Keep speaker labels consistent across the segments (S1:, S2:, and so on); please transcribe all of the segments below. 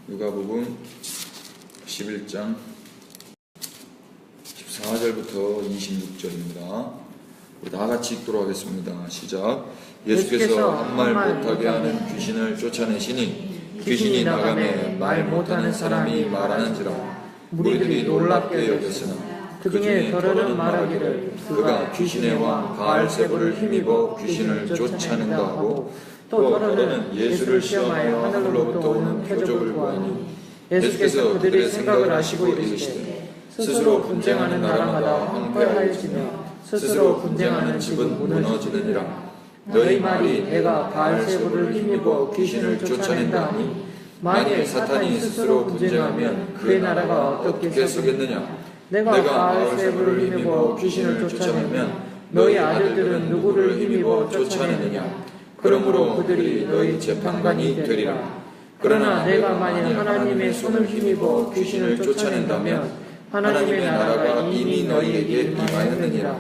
S1: 누가복음 11장 14절부터 26절입니다. 우리 다 같이 읽도록 하겠습니다. 시작. 예수께서 한 말 못하게 하는 귀신을 쫓아내시니 귀신이 나가매 말 못하는 사람이 말하는지라. 무리들이 놀랍게 여겼으나
S2: 그 중에 더러는 말하기를
S1: 그가 귀신의 왕 바알세불을 힘입어 귀신을 쫓아낸다 하고, 또 더러는 예수를 시험하여 하늘로부터 오는 표적을 구하니 예수께서 그들의 생각을 아시고 이르시되 스스로 분쟁하는 나라마다 황폐하여지며 스스로 분쟁하는 집은 무너지느니라. 너희 말이 내가 바알세불을 힘입어 귀신을 쫓아낸다 하니 만일 사탄이 스스로 분쟁하면 그의 나라가 어떻게 서겠느냐. 내가 바알세불을 힘입어 귀신을 쫓아내면 너희 아들들은 누구를 힘입어 쫓아내느냐. 그러므로 그들이 너희 재판관이 되리라. 그러나 내가 만일 하나님의 손을 힘입어 귀신을 쫓아낸다면 하나님의 나라가 이미 너희에게 임하였느니라.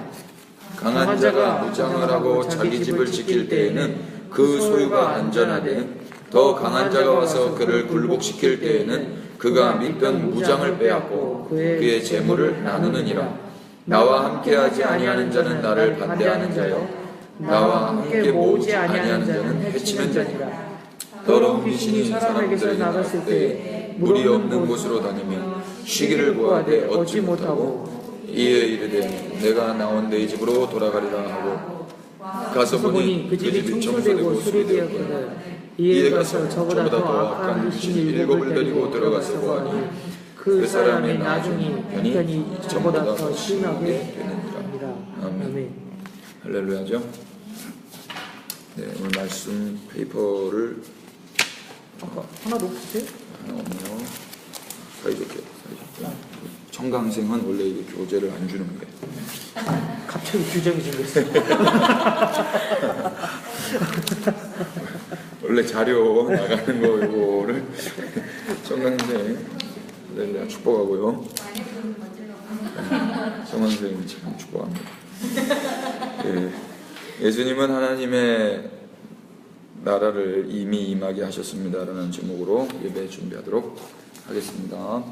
S1: 강한 자가 무장을 하고 자기 집을 지킬 때에는 그 소유가 안전하되, 더 강한 자가 와서 그를 굴복시킬 때에는 그가 믿던 무장을 빼앗고 그의 재물을 나누느니라. 나와 함께하지 아니하는 자는 나를 반대하는 자요, 나와 함께 모으지 아니하는 자는 해치는 자니라. 더러운 귀신이 사람에게서 나갔을 때 물이 없는 곳으로 다니며 쉬기를 구하되 얻지 못하고 이에 이르되 내가 나온 내 집으로 돌아가리라 하고 가서 보니 그 집이 청소되고 수리되었거늘. 이에 가서 저보다 더 악한 귀신이 7을 데리고 들어가서 보아니 그 사람의 나중이 편히 저보다 더 심하게 되느니라. 아멘. 할렐루야죠. 네, 오늘 말씀 페이퍼를
S2: 하나도 없으세요?
S1: 하나 없네요. 사이좋게. 청강생은 원래 이게 교재를 안 주는 거예요.
S2: 갑자기 규정이 생겼어요.
S1: 원래 자료 나가는 거 이거를 청강생 내가 축복하고요. 청강생 참 축복합니다. 네. 예수님은 하나님의 나라를 이미 임하게 하셨습니다라는 제목으로 예배 준비하도록 하겠습니다.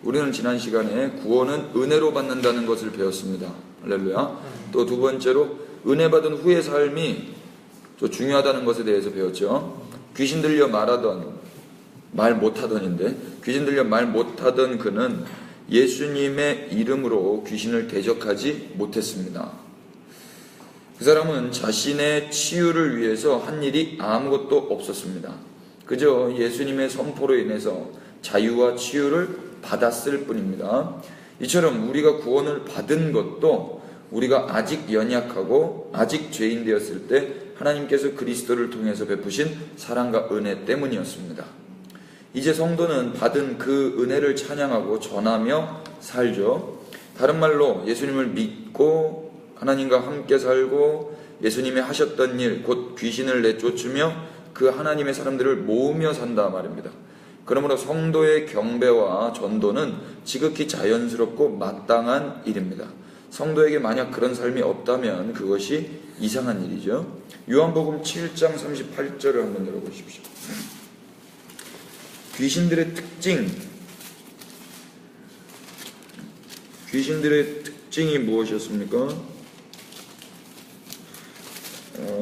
S1: 우리는 지난 시간에 구원은 은혜로 받는다는 것을 배웠습니다. 할렐루야. 또 두 번째로 은혜 받은 후의 삶이 좀 중요하다는 것에 대해서 배웠죠. 귀신 들려 말 못하던인데, 귀신 들려 말 못하던 그는 예수님의 이름으로 귀신을 대적하지 못했습니다. 그 사람은 자신의 치유를 위해서 한 일이 아무것도 없었습니다. 그저 예수님의 선포로 인해서 자유와 치유를 받았을 뿐입니다. 이처럼 우리가 구원을 받은 것도 우리가 아직 연약하고 아직 죄인 되었을 때 하나님께서 그리스도를 통해서 베푸신 사랑과 은혜 때문이었습니다. 이제 성도는 받은 그 은혜를 찬양하고 전하며 살죠. 다른 말로 예수님을 믿고 하나님과 함께 살고 예수님이 하셨던 일, 곧 귀신을 내쫓으며 그 하나님의 사람들을 모으며 산다 말입니다. 그러므로 성도의 경배와 전도는 지극히 자연스럽고 마땅한 일입니다. 성도에게 만약 그런 삶이 없다면 그것이 이상한 일이죠. 요한복음 7장 38절을 한번 열어보십시오. 귀신들의 특징이 무엇이었습니까?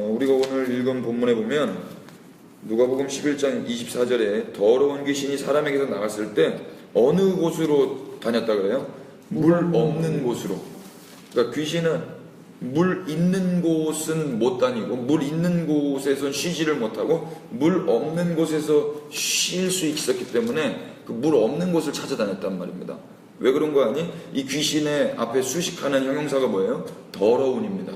S1: 우리가 오늘 읽은 본문에 보면 누가복음 11장 24절에 더러운 귀신이 사람에게서 나갔을 때 어느 곳으로 다녔다 그래요? 물 없는 곳으로. 그러니까 귀신은 물 있는 곳은 못 다니고 물 있는 곳에선 쉬지를 못하고 물 없는 곳에서 쉴 수 있었기 때문에 그 물 없는 곳을 찾아다녔단 말입니다. 왜 그런 거 아니? 이 귀신의 앞에 수식하는 형용사가 뭐예요? 더러운입니다.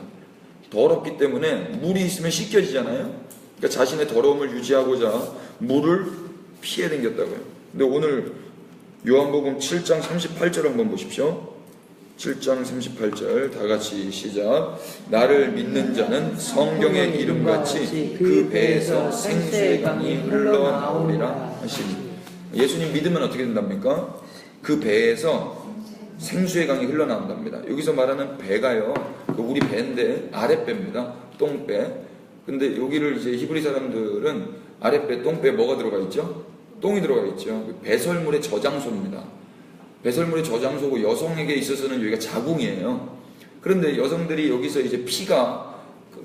S1: 더럽기 때문에 물이 있으면 씻겨지잖아요. 그러니까 자신의 더러움을 유지하고자 물을 피해 댕겼다고요. 근데 오늘 요한복음 7장 38절 한번 보십시오. 7장 38절 다 같이 시작. 나를 믿는 자는 성경의 이름같이 그 배에서 생수의 강이 흘러나오리라 하시니, 예수님 믿으면 어떻게 된답니까? 그 배에서 생수의 강이 흘러나온답니다. 여기서 말하는 배가요, 우리 배인데 아랫배입니다. 똥배. 근데 여기를 이제 히브리 사람들은 아랫배, 똥배 뭐가 들어가 있죠? 똥이 들어가 있죠. 배설물의 저장소입니다. 배설물의 저장소고 여성에게 있어서는 여기가 자궁이에요. 그런데 여성들이 여기서 이제 피가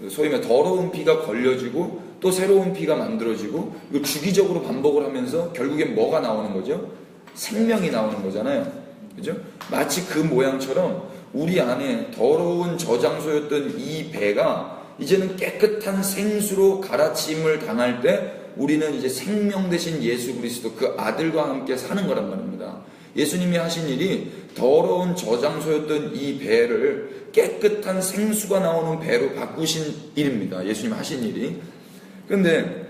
S1: 소위 말해 더러운 피가 걸려지고 또 새로운 피가 만들어지고 이거 주기적으로 반복을 하면서 결국엔 뭐가 나오는 거죠? 생명이 나오는 거잖아요. 그죠? 마치 그 모양처럼 우리 안에 더러운 저장소였던 이 배가 이제는 깨끗한 생수로 갈아침을 당할 때 우리는 이제 생명 되신 예수 그리스도 그 아들과 함께 사는 거란 말입니다. 예수님이 하신 일이 더러운 저장소였던 이 배를 깨끗한 생수가 나오는 배로 바꾸신 일입니다. 예수님 하신 일이. 그런데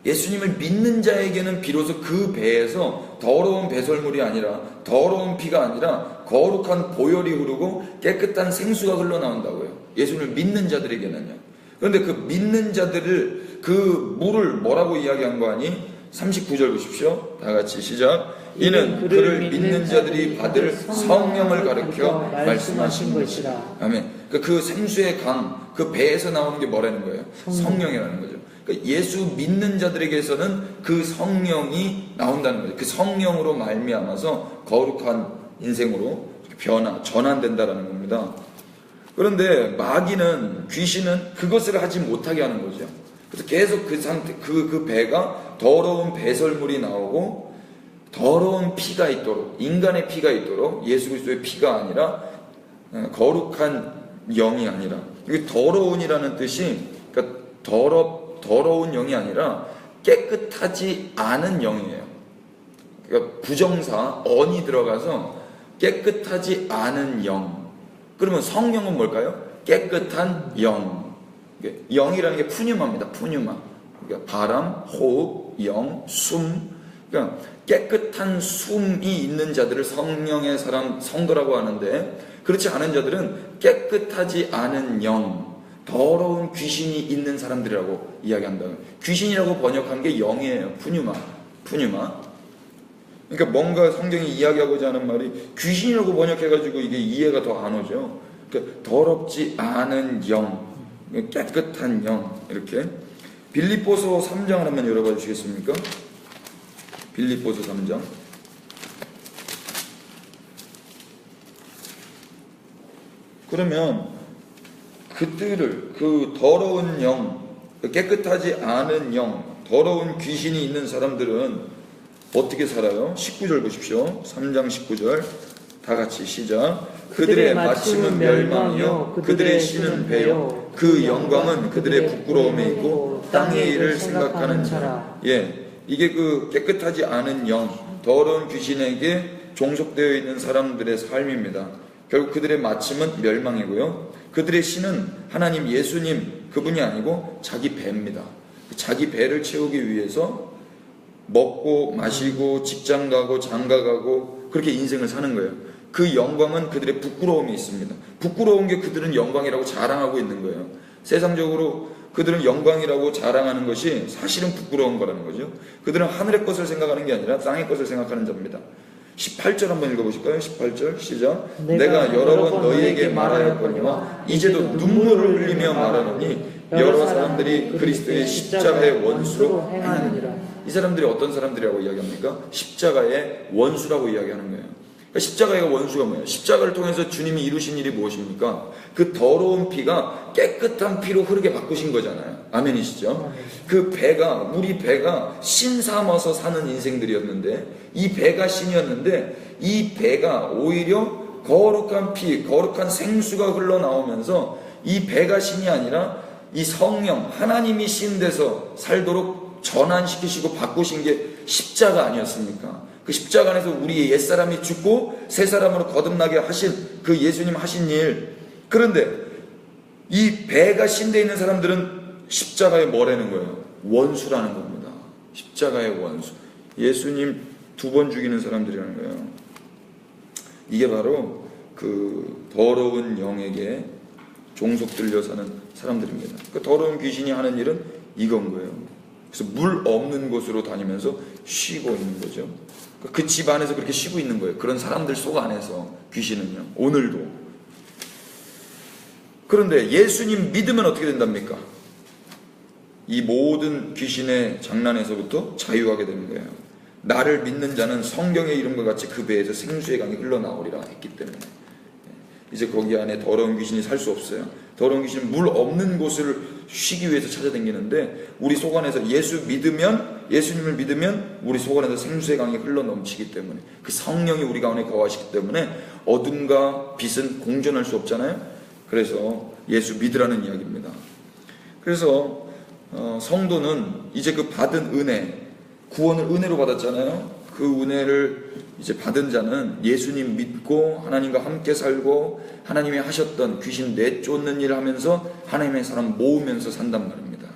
S1: 예수님을 믿는 자에게는 비로소 그 배에서 더러운 배설물이 아니라 더러운 피가 아니라 거룩한 보혈이 흐르고 깨끗한 생수가 흘러나온다고요. 예수님을 믿는 자들에게는요. 그런데 그 믿는 자들을 그 물을 뭐라고 이야기한 거 아니? 39절 보십시오. 다 같이 시작. 이는 그를 믿는 자들이 받을 성령을 가르쳐 말씀하신 것이라. 아멘. 그 생수의 강, 그 배에서 나오는 게 뭐라는 거예요? 성령이라는 거죠. 예수 믿는 자들에게서는 그 성령이 나온다는 거죠. 그 성령으로 말미암아서 거룩한 인생으로 전환된다라는 겁니다. 그런데 마귀는, 귀신은 그것을 하지 못하게 하는 거죠. 그래서 계속 그 상태, 그 배가 더러운 배설물이 나오고 더러운 피가 있도록, 인간의 피가 있도록, 예수 그리스도의 피가 아니라 거룩한 영이 아니라, 이게 더러운이라는 뜻이 그러니까 더러운 영이 아니라 깨끗하지 않은 영이에요. 그러니까 부정사 언이 들어가서 깨끗하지 않은 영. 그러면 성령은 뭘까요? 깨끗한 영. 영이라는 게 푸뉴마입니다. 푸뉴마. 그러니까 바람, 호흡, 영, 숨. 그러니까 깨끗한 숨이 있는 자들을 성령의 사람, 성도라고 하는데, 그렇지 않은 자들은 깨끗하지 않은 영, 더러운 귀신이 있는 사람들이라고 이야기한다. 귀신이라고 번역한 게 영이에요. 푸뉴마. 그러니까 뭔가 성경이 이야기하고자 하는 말이 귀신이라고 번역해가지고 이게 이해가 더 안 오죠. 그러니까 더럽지 않은 영, 깨끗한 영. 이렇게 빌립보서 3장을 한번 열어봐 주시겠습니까? 빌립보서 3장. 그러면 그들을, 그 더러운 영, 깨끗하지 않은 영, 더러운 귀신이 있는 사람들은 어떻게 살아요? 19절 보십시오. 3장 19절. 다 같이 시작. 그들의 마침은 멸망이요 그들의 씨는 배요 그 영광은 그들의 부끄러움에 있고 땅의 일을 생각하는 자. 예, 이게 그 깨끗하지 않은 영, 더러운 귀신에게 종속되어 있는 사람들의 삶입니다. 결국 그들의 마침은 멸망이고요, 그들의 씨는 하나님 예수님 그분이 아니고 자기 배입니다. 자기 배를 채우기 위해서 먹고 마시고 직장 가고 장가 가고 그렇게 인생을 사는 거예요. 그 영광은 그들의 부끄러움이 있습니다. 부끄러운 게 그들은 영광이라고 자랑하고 있는 거예요. 세상적으로 그들은 영광이라고 자랑하는 것이 사실은 부끄러운 거라는 거죠. 그들은 하늘의 것을 생각하는 게 아니라 땅의 것을 생각하는 자입니다. 18절 한번 읽어보실까요? 18절 시작. 내가 여러 번 너희에게 말하였거니와 이제도 눈물을 흘리며 말하노니 여러 사람들이 그리스도의 십자가의 원수로 행하느니라. 이 사람들이 어떤 사람들이라고 이야기합니까? 십자가의 원수라고 이야기하는 거예요. 십자가의 원수가 뭐예요? 십자가를 통해서 주님이 이루신 일이 무엇입니까? 그 더러운 피가 깨끗한 피로 흐르게 바꾸신 거잖아요. 아멘이시죠? 그 배가, 우리 배가 신 삼아서 사는 인생들이었는데, 이 배가 신이었는데, 이 배가 오히려 거룩한 피, 거룩한 생수가 흘러나오면서 이 배가 신이 아니라 이 성령, 하나님이 신 돼서 살도록 전환시키시고 바꾸신 게 십자가 아니었습니까? 그 십자가 안에서 우리의 옛사람이 죽고 새 사람으로 거듭나게 하신 그 예수님 하신 일. 그런데 이 배가 신되어 있는 사람들은 십자가에 뭐라는 거예요? 원수라는 겁니다. 십자가의 원수. 예수님 2번 죽이는 사람들이라는 거예요. 이게 바로 그 더러운 영에게 종속들려 사는 사람들입니다. 그 더러운 귀신이 하는 일은 이건 거예요. 그래서 물 없는 곳으로 다니면서 쉬고 있는 거죠. 그 집 안에서 그렇게 쉬고 있는 거예요. 그런 사람들 속 안에서 귀신은요. 오늘도. 그런데 예수님 믿으면 어떻게 된답니까? 이 모든 귀신의 장난에서부터 자유하게 되는 거예요. 나를 믿는 자는 성경의 이름과 같이 그 배에서 생수의 강이 흘러나오리라 했기 때문에 이제 거기 안에 더러운 귀신이 살 수 없어요. 더러운 귀신은 물 없는 곳을 쉬기 위해서 찾아다니는데 우리 속 안에서 예수님을 믿으면 우리 속 안에서 생수의 강이 흘러넘치기 때문에 그 성령이 우리 가운데 거하시기 때문에 어둠과 빛은 공존할 수 없잖아요. 그래서 예수 믿으라는 이야기입니다. 그래서 성도는 이제 그 받은 은혜, 구원을 은혜로 받았잖아요. 그 은혜를 이제 받은 자는 예수님 믿고 하나님과 함께 살고 하나님이 하셨던 귀신 내쫓는 일을 하면서 하나님의 사람 모으면서 산단 말입니다.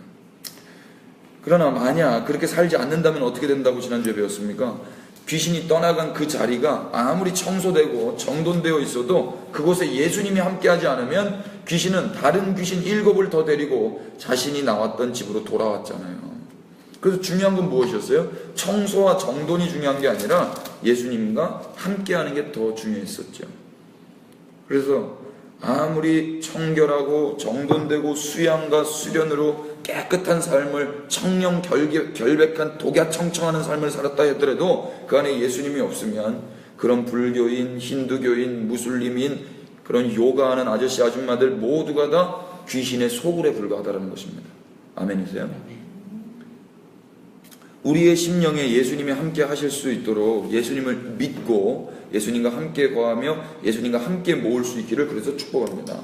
S1: 그러나 만약 그렇게 살지 않는다면 어떻게 된다고 지난주에 배웠습니까? 귀신이 떠나간 그 자리가 아무리 청소되고 정돈되어 있어도 그곳에 예수님이 함께하지 않으면 귀신은 다른 귀신 7을 더 데리고 자신이 나왔던 집으로 돌아왔잖아요. 그래서 중요한 건 무엇이었어요? 청소와 정돈이 중요한 게 아니라 예수님과 함께하는 게 더 중요했었죠. 그래서 아무리 청결하고 정돈되고 수양과 수련으로 깨끗한 삶을 청령 결백한 독야청청하는 삶을 살았다 하더라도 그 안에 예수님이 없으면 그런 불교인, 힌두교인, 무슬림인 그런 요가하는 아저씨 아줌마들 모두가 다 귀신의 소굴에 불과하다는 것입니다. 아멘이세요? 우리의 심령에 예수님이 함께 하실 수 있도록 예수님을 믿고 예수님과 함께 거하며 예수님과 함께 모을 수 있기를 그래서 축복합니다.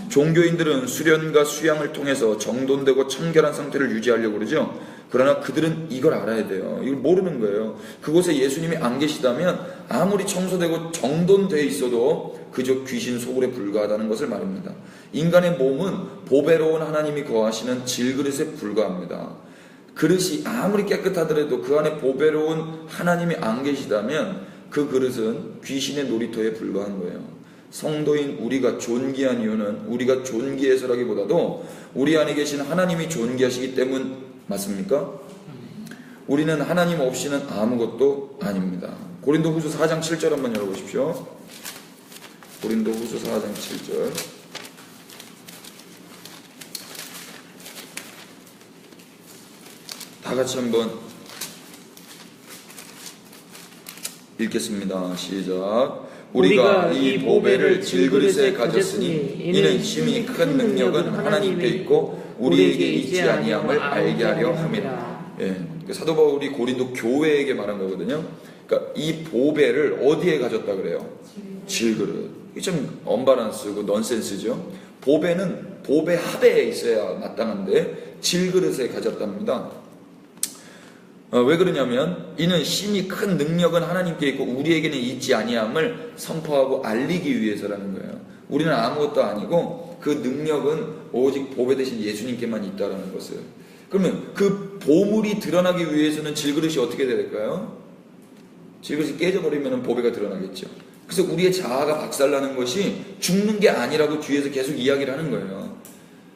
S1: 종교인들은 수련과 수양을 통해서 정돈되고 청결한 상태를 유지하려고 그러죠. 그러나 그들은 이걸 알아야 돼요. 이걸 모르는 거예요. 그곳에 예수님이 안 계시다면 아무리 청소되고 정돈되어 있어도 그저 귀신 소굴에 불과하다는 것을 말합니다. 인간의 몸은 보배로운 하나님이 거하시는 질그릇에 불과합니다. 그릇이 아무리 깨끗하더라도 그 안에 보배로운 하나님이 안 계시다면 그 그릇은 귀신의 놀이터에 불과한 거예요. 성도인 우리가 존귀한 이유는 우리가 존귀해서라기보다도 우리 안에 계신 하나님이 존귀하시기 때문 맞습니까? 우리는 하나님 없이는 아무것도 아닙니다. 고린도후서 4장 7절 한번 열어보십시오. 고린도후서 4장 7절. 다 같이 한번 읽겠습니다. 시작. 우리가 이 보배를 질그릇에 가졌으니 이는 심히 큰 능력은 하나님께 있고 우리에게 있지 아니함을 알게 하려 함이라. 사도 바울이 고린도 교회에게 말한 거거든요. 그러니까 이 보배를 어디에 가졌다 그래요? 질그릇. 이게 좀 언밸런스고 넌센스죠. 보배는 보배 합에 있어야 마땅한데 질그릇에 가졌답니다. 왜 그러냐면 이는 심히 큰 능력은 하나님께 있고 우리에게는 있지 아니함을 선포하고 알리기 위해서라는 거예요. 우리는 아무것도 아니고 그 능력은 오직 보배 대신 예수님께만 있다라는 것을. 그러면 그 보물이 드러나기 위해서는 질그릇이 어떻게 돼야 될까요? 질그릇이 깨져버리면 보배가 드러나겠죠. 그래서 우리의 자아가 박살나는 것이 죽는 게 아니라고 뒤에서 계속 이야기를 하는 거예요.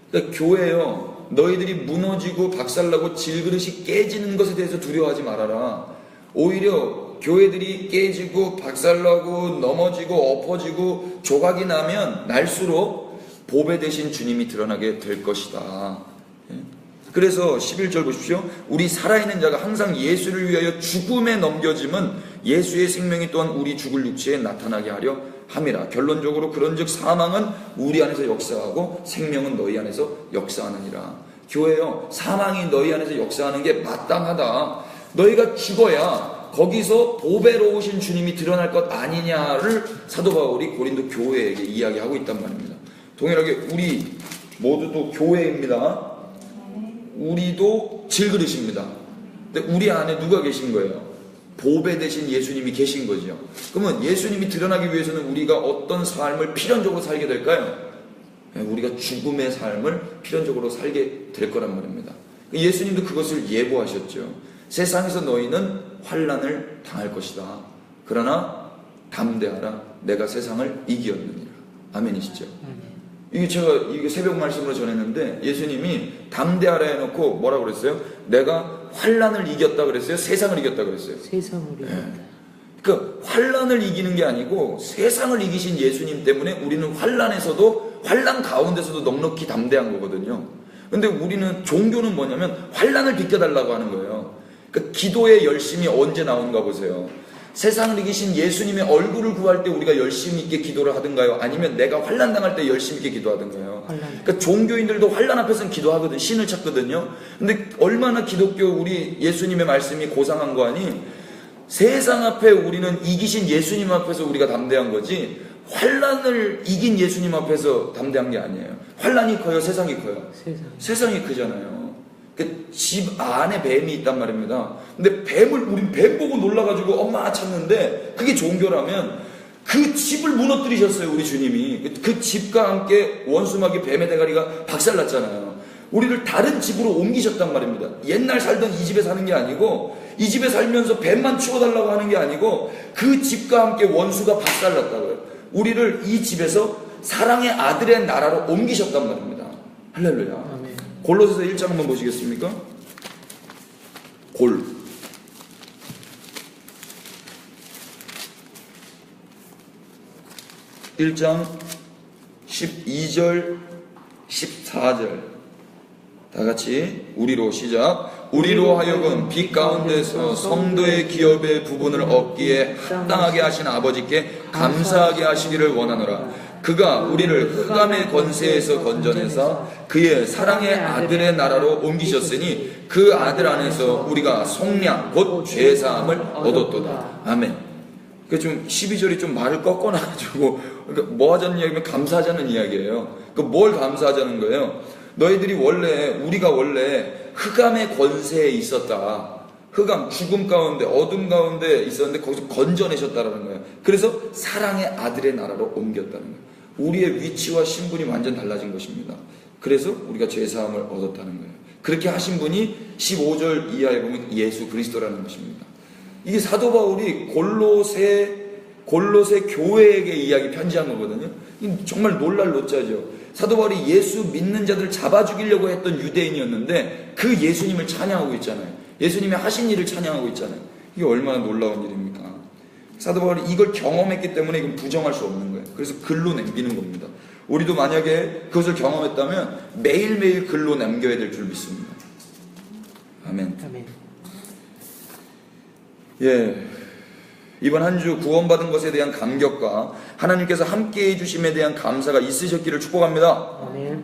S1: 그러니까 교회요, 너희들이 무너지고 박살나고 질그릇이 깨지는 것에 대해서 두려워하지 말아라. 오히려 교회들이 깨지고 박살나고 넘어지고 엎어지고 조각이 나면 날수록 보배 대신 주님이 드러나게 될 것이다. 그래서 11절 보십시오. 우리 살아있는 자가 항상 예수를 위하여 죽음에 넘겨짐은 예수의 생명이 또한 우리 죽을 육체에 나타나게 하려 함이라. 결론적으로 그런즉 사망은 우리 안에서 역사하고 생명은 너희 안에서 역사하느니라. 교회요, 사망이 너희 안에서 역사하는 게 마땅하다. 너희가 죽어야 거기서 보배로우신 주님이 드러날 것 아니냐를 사도 바울이 고린도 교회에게 이야기하고 있단 말입니다. 동일하게 우리 모두도 교회입니다. 우리도 질그릇입니다. 근데 우리 안에 누가 계신 거예요? 보배 대신 예수님이 계신 거죠. 그러면 예수님이 드러나기 위해서는 우리가 어떤 삶을 필연적으로 살게 될까요? 우리가 죽음의 삶을 필연적으로 살게 될 거란 말입니다. 예수님도 그것을 예고하셨죠. 세상에서 너희는 환난을 당할 것이다. 그러나 담대하라. 내가 세상을 이기었느니라. 아멘이시죠? 이게 제가 새벽 말씀으로 전했는데 예수님이 담대하라 해놓고 뭐라고 그랬어요? 내가 환난을 이겼다 그랬어요? 세상을 이겼다 그랬어요?
S2: 세상을 이겼다.
S1: 그러니까 환난을 이기는 게 아니고 세상을 이기신 예수님 때문에 우리는 환난에서도 환난 가운데서도 넉넉히 담대한 거거든요. 근데 우리는 종교는 뭐냐면 환난을 비껴달라고 하는 거예요. 그 기도의 열심이 언제 나오는가 보세요. 세상을 이기신 예수님의 얼굴을 구할 때 우리가 열심히 있게 기도를 하든가요? 아니면 내가 환난 당할 때 열심히 있게 기도하든가요? 그러니까 종교인들도 환난 앞에서는 기도하거든, 신을 찾거든요. 근데 얼마나 기독교 우리 예수님의 말씀이 고상한 거 아니? 세상 앞에 우리는 이기신 예수님 앞에서 우리가 담대한 거지, 환난을 이긴 예수님 앞에서 담대한 게 아니에요. 환난이 커요, 세상이 커요? 세상이 크잖아요. 그 집 안에 뱀이 있단 말입니다. 근데 우린 뱀 보고 놀라가지고 엄마 찾는데, 그게 종교라면 그 집을 무너뜨리셨어요, 우리 주님이. 그 집과 함께 원수마귀 뱀의 대가리가 박살났잖아요. 우리를 다른 집으로 옮기셨단 말입니다. 옛날 살던 이 집에 사는 게 아니고, 이 집에 살면서 뱀만 치워달라고 하는 게 아니고, 그 집과 함께 원수가 박살났다고요. 우리를 이 집에서 사랑의 아들의 나라로 옮기셨단 말입니다. 할렐루야. 아멘. 골로새서 1장 한번 보시겠습니까? 골 1장 12절 14절 다같이 우리로 시작. 우리로 하여금 빛 가운데서 성도의 기업의 부분을 얻기에 합당하게 하신 아버지께 감사하게 하시기를 원하노라. 그가 우리를 흑암의 권세에서 건져내사 그의 사랑의 아들의 나라로 옮기셨으니 그 아들 안에서 우리가 속량 곧 죄사함을 얻었도다. 아멘. 그 좀 12절이 좀 말을 꺾어놔가지고, 그러니까 뭐 하자는 이야기면 감사하자는 이야기예요. 그 뭘 감사하자는 거예요? 우리가 원래 흑암의 권세에 있었다. 흑암, 죽음 가운데, 어둠 가운데 있었는데 거기서 건져내셨다라는 거예요. 그래서 사랑의 아들의 나라로 옮겼다는 거예요. 우리의 위치와 신분이 완전 달라진 것입니다. 그래서 우리가 죄사함을 얻었다는 거예요. 그렇게 하신 분이 15절 이하에 보면 예수 그리스도라는 것입니다. 이게 사도 바울이 골로새 교회에게 이야기 편지한 거거든요. 정말 놀랄 노자죠. 사도 바울이 예수 믿는 자들 잡아 죽이려고 했던 유대인이었는데 그 예수님을 찬양하고 있잖아요. 예수님이 하신 일을 찬양하고 있잖아요. 이게 얼마나 놀라운 일입니까? 사도 바울이 이걸 경험했기 때문에 이건 부정할 수 없는 거예요. 그래서 글로 남기는 겁니다. 우리도 만약에 그것을 경험했다면 매일매일 글로 남겨야 될 줄 믿습니다. 아멘.
S2: 아멘.
S1: 예, 이번 한 주 구원받은 것에 대한 감격과 하나님께서 함께 해주심에 대한 감사가 있으셨기를 축복합니다.
S2: 아멘.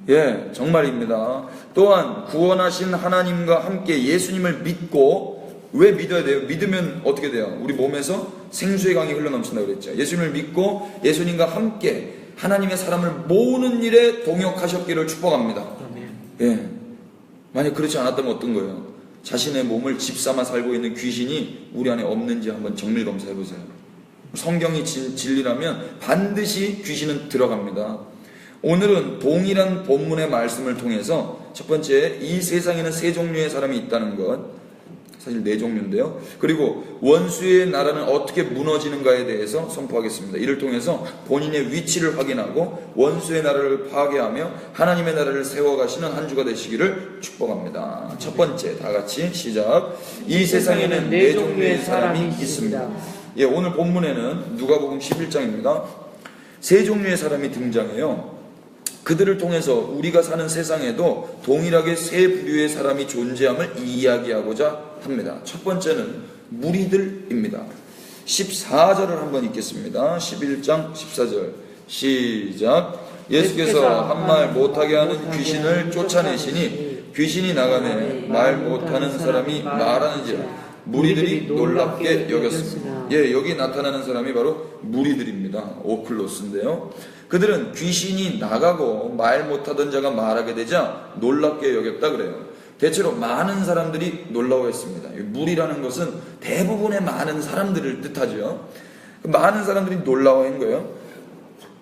S1: 예, 정말입니다. 또한 구원하신 하나님과 함께 예수님을 믿고, 왜 믿어야 돼요? 믿으면 어떻게 돼요? 우리 몸에서 생수의 강이 흘러넘친다고 그랬죠. 예수님을 믿고 예수님과 함께 하나님의 사람을 모으는 일에 동역하셨기를 축복합니다.
S2: 아멘.
S1: 예, 만약 그렇지 않았다면 어떤 거예요? 자신의 몸을 집삼아 살고 있는 귀신이 우리 안에 없는지 한번 정밀 검사해 보세요. 성경이 진리라면 반드시 귀신은 들어갑니다. 오늘은 동일한 본문의 말씀을 통해서 첫 번째, 이 세상에는 세 종류의 사람이 있다는 것, 사실 네 종류인데요. 그리고 원수의 나라는 어떻게 무너지는가에 대해서 선포하겠습니다. 이를 통해서 본인의 위치를 확인하고 원수의 나라를 파괴하며 하나님의 나라를 세워가시는 한 주가 되시기를 축복합니다. 첫 번째, 다 같이 시작. 이 세상에는 네 종류의 사람이 있습니다. 예, 오늘 본문에는 누가복음 11장입니다. 세 종류의 사람이 등장해요. 그들을 통해서 우리가 사는 세상에도 동일하게 세 부류의 사람이 존재함을 이야기하고자 합니다. 첫 번째는 무리들입니다. 14절을 한번 읽겠습니다. 11장 14절 시작. 예수께서 한 말 못하게 하는 귀신을 쫓아내시니 귀신이 나가매 말 못하는 사람이 말하는지라 무리들이 놀랍게 여겼습니다. 예, 여기 나타나는 사람이 바로 무리들입니다. 오클로스인데요. 그들은 귀신이 나가고 말 못하던 자가 말하게 되자 놀랍게 여겼다 그래요. 대체로 많은 사람들이 놀라워했습니다. 무리라는 것은 대부분의 많은 사람들을 뜻하죠. 많은 사람들이 놀라워한 거예요.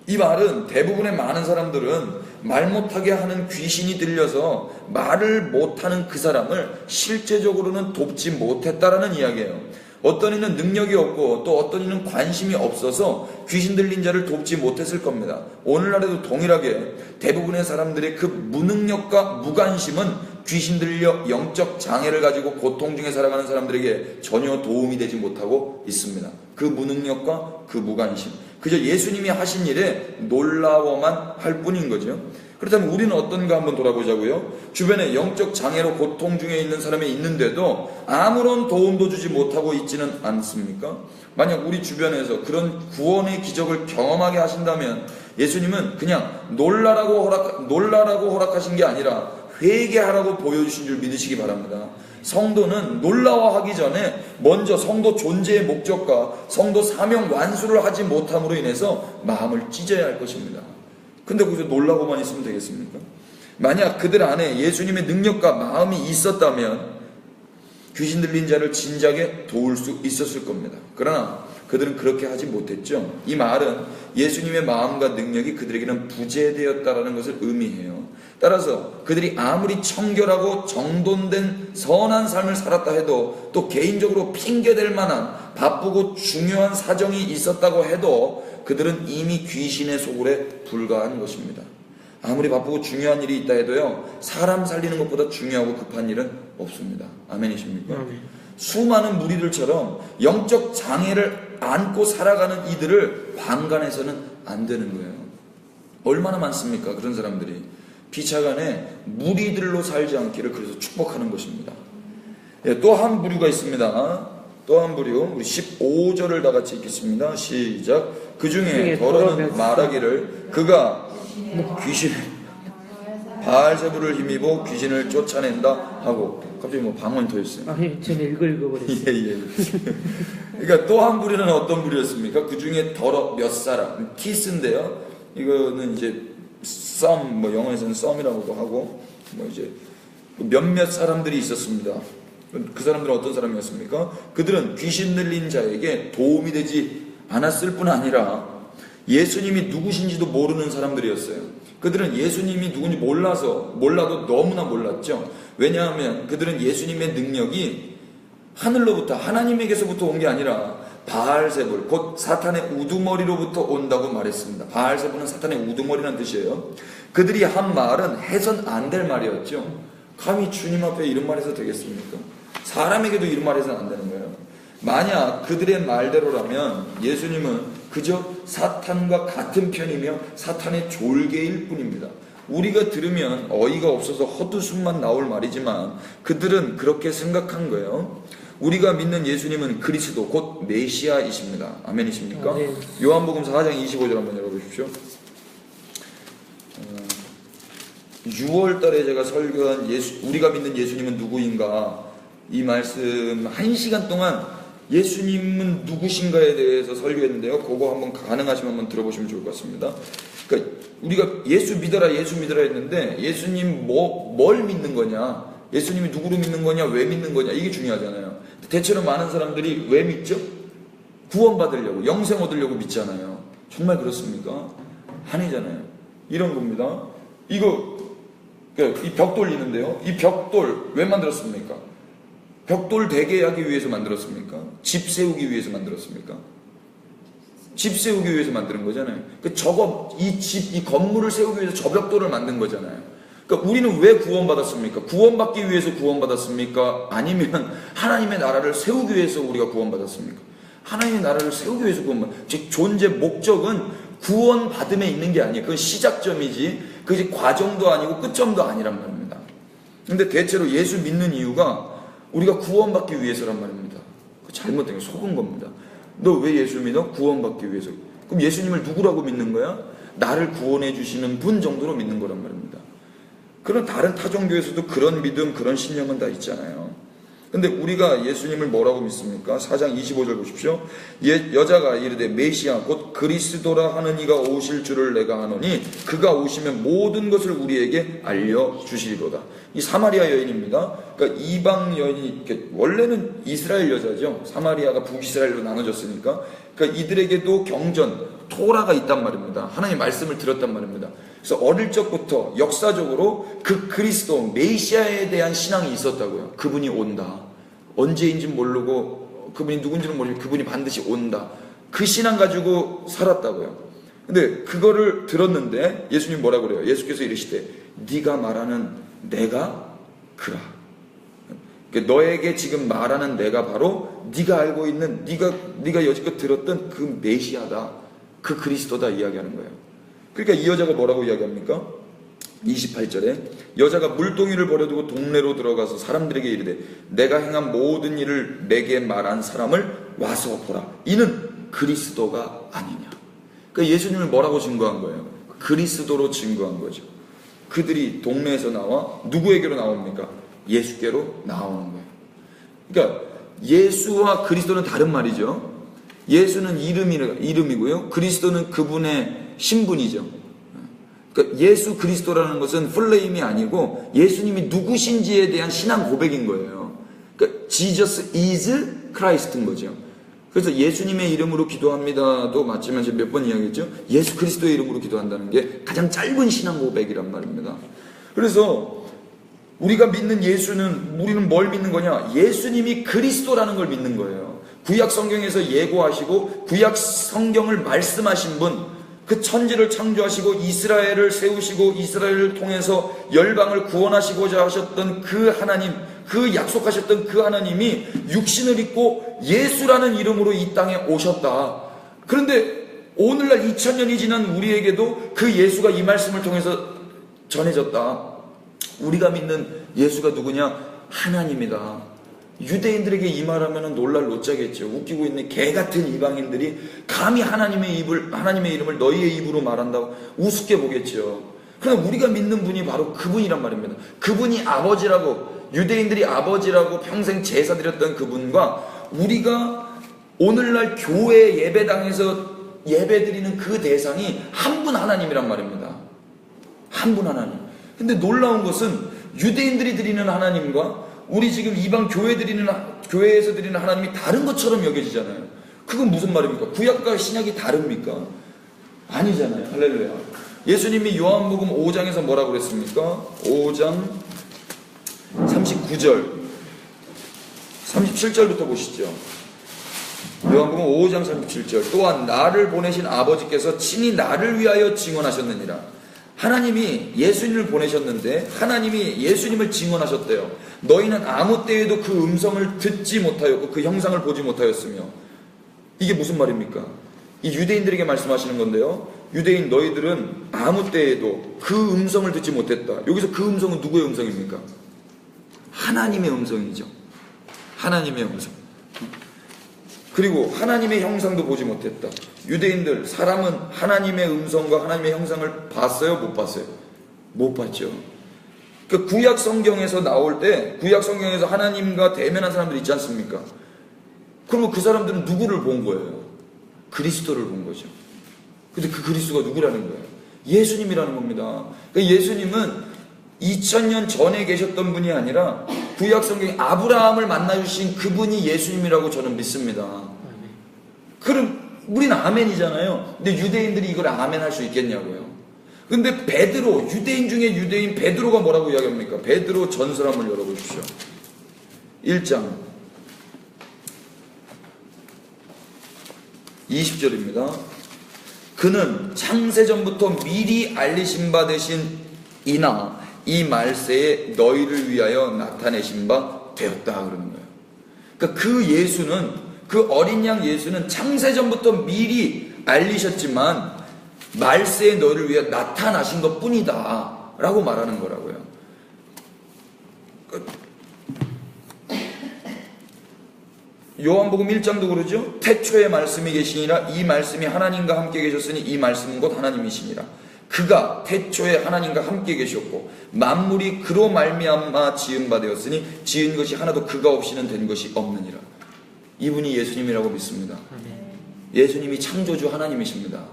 S1: 이 말은 대부분의 많은 사람들은 말 못하게 하는 귀신이 들려서 말을 못하는 그 사람을 실제적으로는 돕지 못했다라는 이야기예요. 어떤 이는 능력이 없고 또 어떤 이는 관심이 없어서 귀신 들린 자를 돕지 못했을 겁니다. 오늘날에도 동일하게 대부분의 사람들의 그 무능력과 무관심은 귀신 들려 영적 장애를 가지고 고통 중에 살아가는 사람들에게 전혀 도움이 되지 못하고 있습니다. 그 무능력과 그 무관심, 그저 예수님이 하신 일에 놀라워만 할 뿐인 거죠. 그렇다면 우리는 어떤가 한번 돌아보자고요. 주변에 영적 장애로 고통 중에 있는 사람이 있는데도 아무런 도움도 주지 못하고 있지는 않습니까? 만약 우리 주변에서 그런 구원의 기적을 경험하게 하신다면 예수님은 그냥 놀라라고 허락하신 게 아니라 회개하라고 보여주신 줄 믿으시기 바랍니다. 성도는 놀라워하기 전에 먼저 성도 존재의 목적과 성도 사명 완수를 하지 못함으로 인해서 마음을 찢어야 할 것입니다. 근데 거기서 놀라고만 있으면 되겠습니까? 만약 그들 안에 예수님의 능력과 마음이 있었다면 귀신 들린 자를 진작에 도울 수 있었을 겁니다. 그러나 그들은 그렇게 하지 못했죠. 이 말은 예수님의 마음과 능력이 그들에게는 부재되었다라는 것을 의미해요. 따라서 그들이 아무리 청결하고 정돈된 선한 삶을 살았다 해도, 또 개인적으로 핑계댈 만한 바쁘고 중요한 사정이 있었다고 해도 그들은 이미 귀신의 소굴에 불과한 것입니다. 아무리 바쁘고 중요한 일이 있다 해도요, 사람 살리는 것보다 중요하고 급한 일은 없습니다. 아멘이십니까? 아멘. 수많은 무리들처럼 영적 장애를 안고 살아가는 이들을 방관해서는 안 되는 거예요. 얼마나 많습니까? 그런 사람들이 피차간에 무리들로 살지 않기를 그래서 축복하는 것입니다. 또 한 부류가 있습니다. 또 한 부류, 우리 15절을 다 같이 읽겠습니다. 시작. 그 중에 더러는 말하기를 그가 귀신을 바알세불을 힘입어 귀신을 쫓아낸다 하고, 갑자기 뭐 방언이 터졌어요.
S2: 아니, 저는 읽어버렸어요.
S1: 예. 그러니까 또 한 부류는 어떤 부류였습니까? 그 중에 더러 몇 사람, 키스인데요. 이거는 이제 썸, 뭐 영어에서는 썸이라고도 하고, 뭐 이제 몇몇 사람들이 있었습니다. 그 사람들은 어떤 사람이었습니까? 그들은 귀신 들린 자에게 도움이 되지 않았을 뿐 아니라 예수님이 누구신지도 모르는 사람들이었어요. 그들은 예수님이 누군지 몰라도 너무나 몰랐죠. 왜냐하면 그들은 예수님의 능력이 하늘로부터, 하나님에게서부터 온 게 아니라 바알세불, 곧 사탄의 우두머리로부터 온다고 말했습니다. 바알세불은 사탄의 우두머리라는 뜻이에요. 그들이 한 말은 해선 안 될 말이었죠. 감히 주님 앞에 이런 말 해서 되겠습니까? 사람에게도 이런 말 해서는 안 되는 거예요. 만약 그들의 말대로라면 예수님은 그저 사탄과 같은 편이며 사탄의 졸개일 뿐입니다. 우리가 들으면 어이가 없어서 헛웃음만 나올 말이지만 그들은 그렇게 생각한 거예요. 우리가 믿는 예수님은 그리스도 곧 메시아이십니다. 아멘이십니까? 네. 요한복음 4장 25절 한번 열어보십시오. 6월 달에 제가 설교한 우리가 믿는 예수님은 누구인가, 이 말씀 1시간 동안 예수님은 누구신가에 대해서 설교했는데요. 그거 한번 가능하시면 한번 들어보시면 좋을 것 같습니다. 그러니까 우리가 예수 믿어라 했는데 예수님 뭘 믿는 거냐, 예수님이 누구로 믿는 거냐, 왜 믿는 거냐, 이게 중요하잖아요. 대체로 많은 사람들이 왜 믿죠? 구원받으려고, 영생 얻으려고 믿잖아요. 정말 그렇습니까? 아니잖아요. 이런 겁니다. 이 벽돌 있는데요. 이 벽돌 왜 만들었습니까? 벽돌 되게 하기 위해서 만들었습니까? 집 세우기 위해서 만들었습니까? 집 세우기 위해서 만드는 거잖아요. 이 건물을 세우기 위해서 저 벽돌을 만든 거잖아요. 그러니까 우리는 왜 구원받았습니까? 구원받기 위해서 구원받았습니까? 아니면 하나님의 나라를 세우기 위해서 우리가 구원받았습니까? 하나님의 나라를 세우기 위해서 즉 존재 목적은 구원받음에 있는 게 아니에요. 그건 시작점이지, 그게 과정도 아니고 끝점도 아니란 말입니다. 근데 대체로 예수 믿는 이유가 우리가 구원받기 위해서란 말입니다. 잘못된 게 속은 겁니다. 너 왜 예수 믿어? 구원받기 위해서. 그럼 예수님을 누구라고 믿는 거야? 나를 구원해 주시는 분 정도로 믿는 거란 말입니다. 그런 다른 타종교에서도 그런 믿음, 그런 신념은 다 있잖아요. 근데 우리가 예수님을 뭐라고 믿습니까? 4장 25절 보십시오. 여자가 이르되 메시아 곧 그리스도라 하는 이가 오실 줄을 내가 아노니 그가 오시면 모든 것을 우리에게 알려주시리로다. 이 사마리아 여인입니다. 그러니까 이방 여인이, 원래는 이스라엘 여자죠. 사마리아가 북이스라엘로 나눠졌으니까. 그러니까 이들에게도 경전, 토라가 있단 말입니다. 하나님의 말씀을 들었단 말입니다. 그래서 어릴 적부터 역사적으로 그 그리스도 메시아에 대한 신앙이 있었다고요. 그분이 온다. 언제인지 모르고 그분이 누군지는 모르지만 그분이 반드시 온다. 그 신앙 가지고 살았다고요. 근데 그거를 들었는데 예수님 뭐라 그래요? 예수께서 이르시되 네가 말하는 내가 그라. 그러니까 너에게 지금 말하는 내가 바로 네가 알고 있는 네가 여지껏 들었던 그 메시아다. 그 그리스도다 이야기하는 거예요. 그러니까 이 여자가 뭐라고 이야기합니까? 28절에 여자가 물동이를 버려두고 동네로 들어가서 사람들에게 이르되 내가 행한 모든 일을 내게 말한 사람을 와서 보라. 이는 그리스도가 아니냐. 그러니까 예수님을 뭐라고 증거한 거예요? 그리스도로 증거한 거죠. 그들이 동네에서 나와 누구에게로 나옵니까? 예수께로 나오는 거예요. 그러니까 예수와 그리스도는 다른 말이죠. 예수는 이름이고요. 그리스도는 그분의 신분이죠. 그러니까 예수 그리스도라는 것은 플레임이 아니고 예수님이 누구신지에 대한 신앙 고백인 거예요. 그러니까 Jesus is Christ인 거죠. 그래서 예수님의 이름으로 기도합니다도 맞지만 제가 몇 번 이야기했죠. 예수 그리스도의 이름으로 기도한다는 게 가장 짧은 신앙 고백이란 말입니다. 그래서 우리가 믿는 예수는 우리는 뭘 믿는 거냐? 예수님이 그리스도라는 걸 믿는 거예요. 구약 성경에서 예고하시고 구약 성경을 말씀하신 분, 그 천지를 창조하시고 이스라엘을 세우시고 이스라엘을 통해서 열방을 구원하시고자 하셨던 그 하나님, 그 약속하셨던 그 하나님이 육신을 입고 예수라는 이름으로 이 땅에 오셨다. 그런데 오늘날 2000년이 지난 우리에게도 그 예수가 이 말씀을 통해서 전해졌다. 우리가 믿는 예수가 누구냐? 하나님이다. 유대인들에게 이 말하면 놀랄 노짜겠죠. 웃기고 있는 개같은 이방인들이 감히 하나님의 이름을 너희의 입으로 말한다고 우습게 보겠죠. 그러나 우리가 믿는 분이 바로 그분이란 말입니다. 그분이 아버지라고, 유대인들이 아버지라고 평생 제사 드렸던 그분과 우리가 오늘날 교회 예배당에서 예배드리는 그 대상이 한 분 하나님이란 말입니다. 한 분 하나님. 근데 놀라운 것은 유대인들이 드리는 하나님과 우리 지금 이방 교회에서 드리는 하나님이 다른 것처럼 여겨지잖아요. 그건 무슨 말입니까? 구약과 신약이 다릅니까? 아니잖아요. 할렐루야. 예수님이 요한복음 5장에서 뭐라고 그랬습니까? 5장 39절 37절부터 보시죠. 요한복음 5장 37절 또한 나를 보내신 아버지께서 친히 나를 위하여 증언하셨느니라. 하나님이 예수님을 보내셨는데 하나님이 예수님을 증언하셨대요. 너희는 아무 때에도 그 음성을 듣지 못하였고 그 형상을 보지 못하였으며. 이게 무슨 말입니까? 이 유대인들에게 말씀하시는 건데요. 유대인 너희들은 아무 때에도 그 음성을 듣지 못했다. 여기서 그 음성은 누구의 음성입니까? 하나님의 음성이죠. 하나님의 음성. 그리고 하나님의 형상도 보지 못했다. 유대인들, 사람은 하나님의 음성과 하나님의 형상을 봤어요? 못 봤어요? 못 봤죠. 그러니까 구약 성경에서 나올 때, 구약 성경에서 하나님과 대면한 사람들 있지 않습니까? 그러면 그 사람들은 누구를 본 거예요? 그리스도를 본 거죠. 근데 그 그리스도가 누구라는 거예요? 예수님이라는 겁니다. 그러니까 예수님은 2000년 전에 계셨던 분이 아니라 구약 성경에 아브라함을 만나주신 그분이 예수님이라고 저는 믿습니다. 그럼 우리는 아멘이잖아요. 근데 유대인들이 이걸 아멘할 수 있겠냐고요. 근데 베드로, 유대인 중에 유대인 베드로가 뭐라고 이야기합니까? 베드로 전설 한번 열어보십시오. 1장 20절입니다. 그는 창세전부터 미리 알리신 바 되신 이나 이 말세에 너희를 위하여 나타내신 바 되었다 그러는 거예요. 그러니까 그 예수는, 그 어린 양 예수는 창세전부터 미리 알리셨지만 말세에 너희를 위해 나타나신 것 뿐이다 라고 말하는 거라고요. 요한복음 1장도 그러죠. 태초에 말씀이 계시니라 이 말씀이 하나님과 함께 계셨으니 이 말씀은 곧 하나님이시니라. 그가 태초에 하나님과 함께 계셨고 만물이 그로 말미암아 지은 바 되었으니 지은 것이 하나도 그가 없이는 된 것이 없느니라. 이분이 예수님이라고 믿습니다. 예수님이 창조주 하나님이십니다.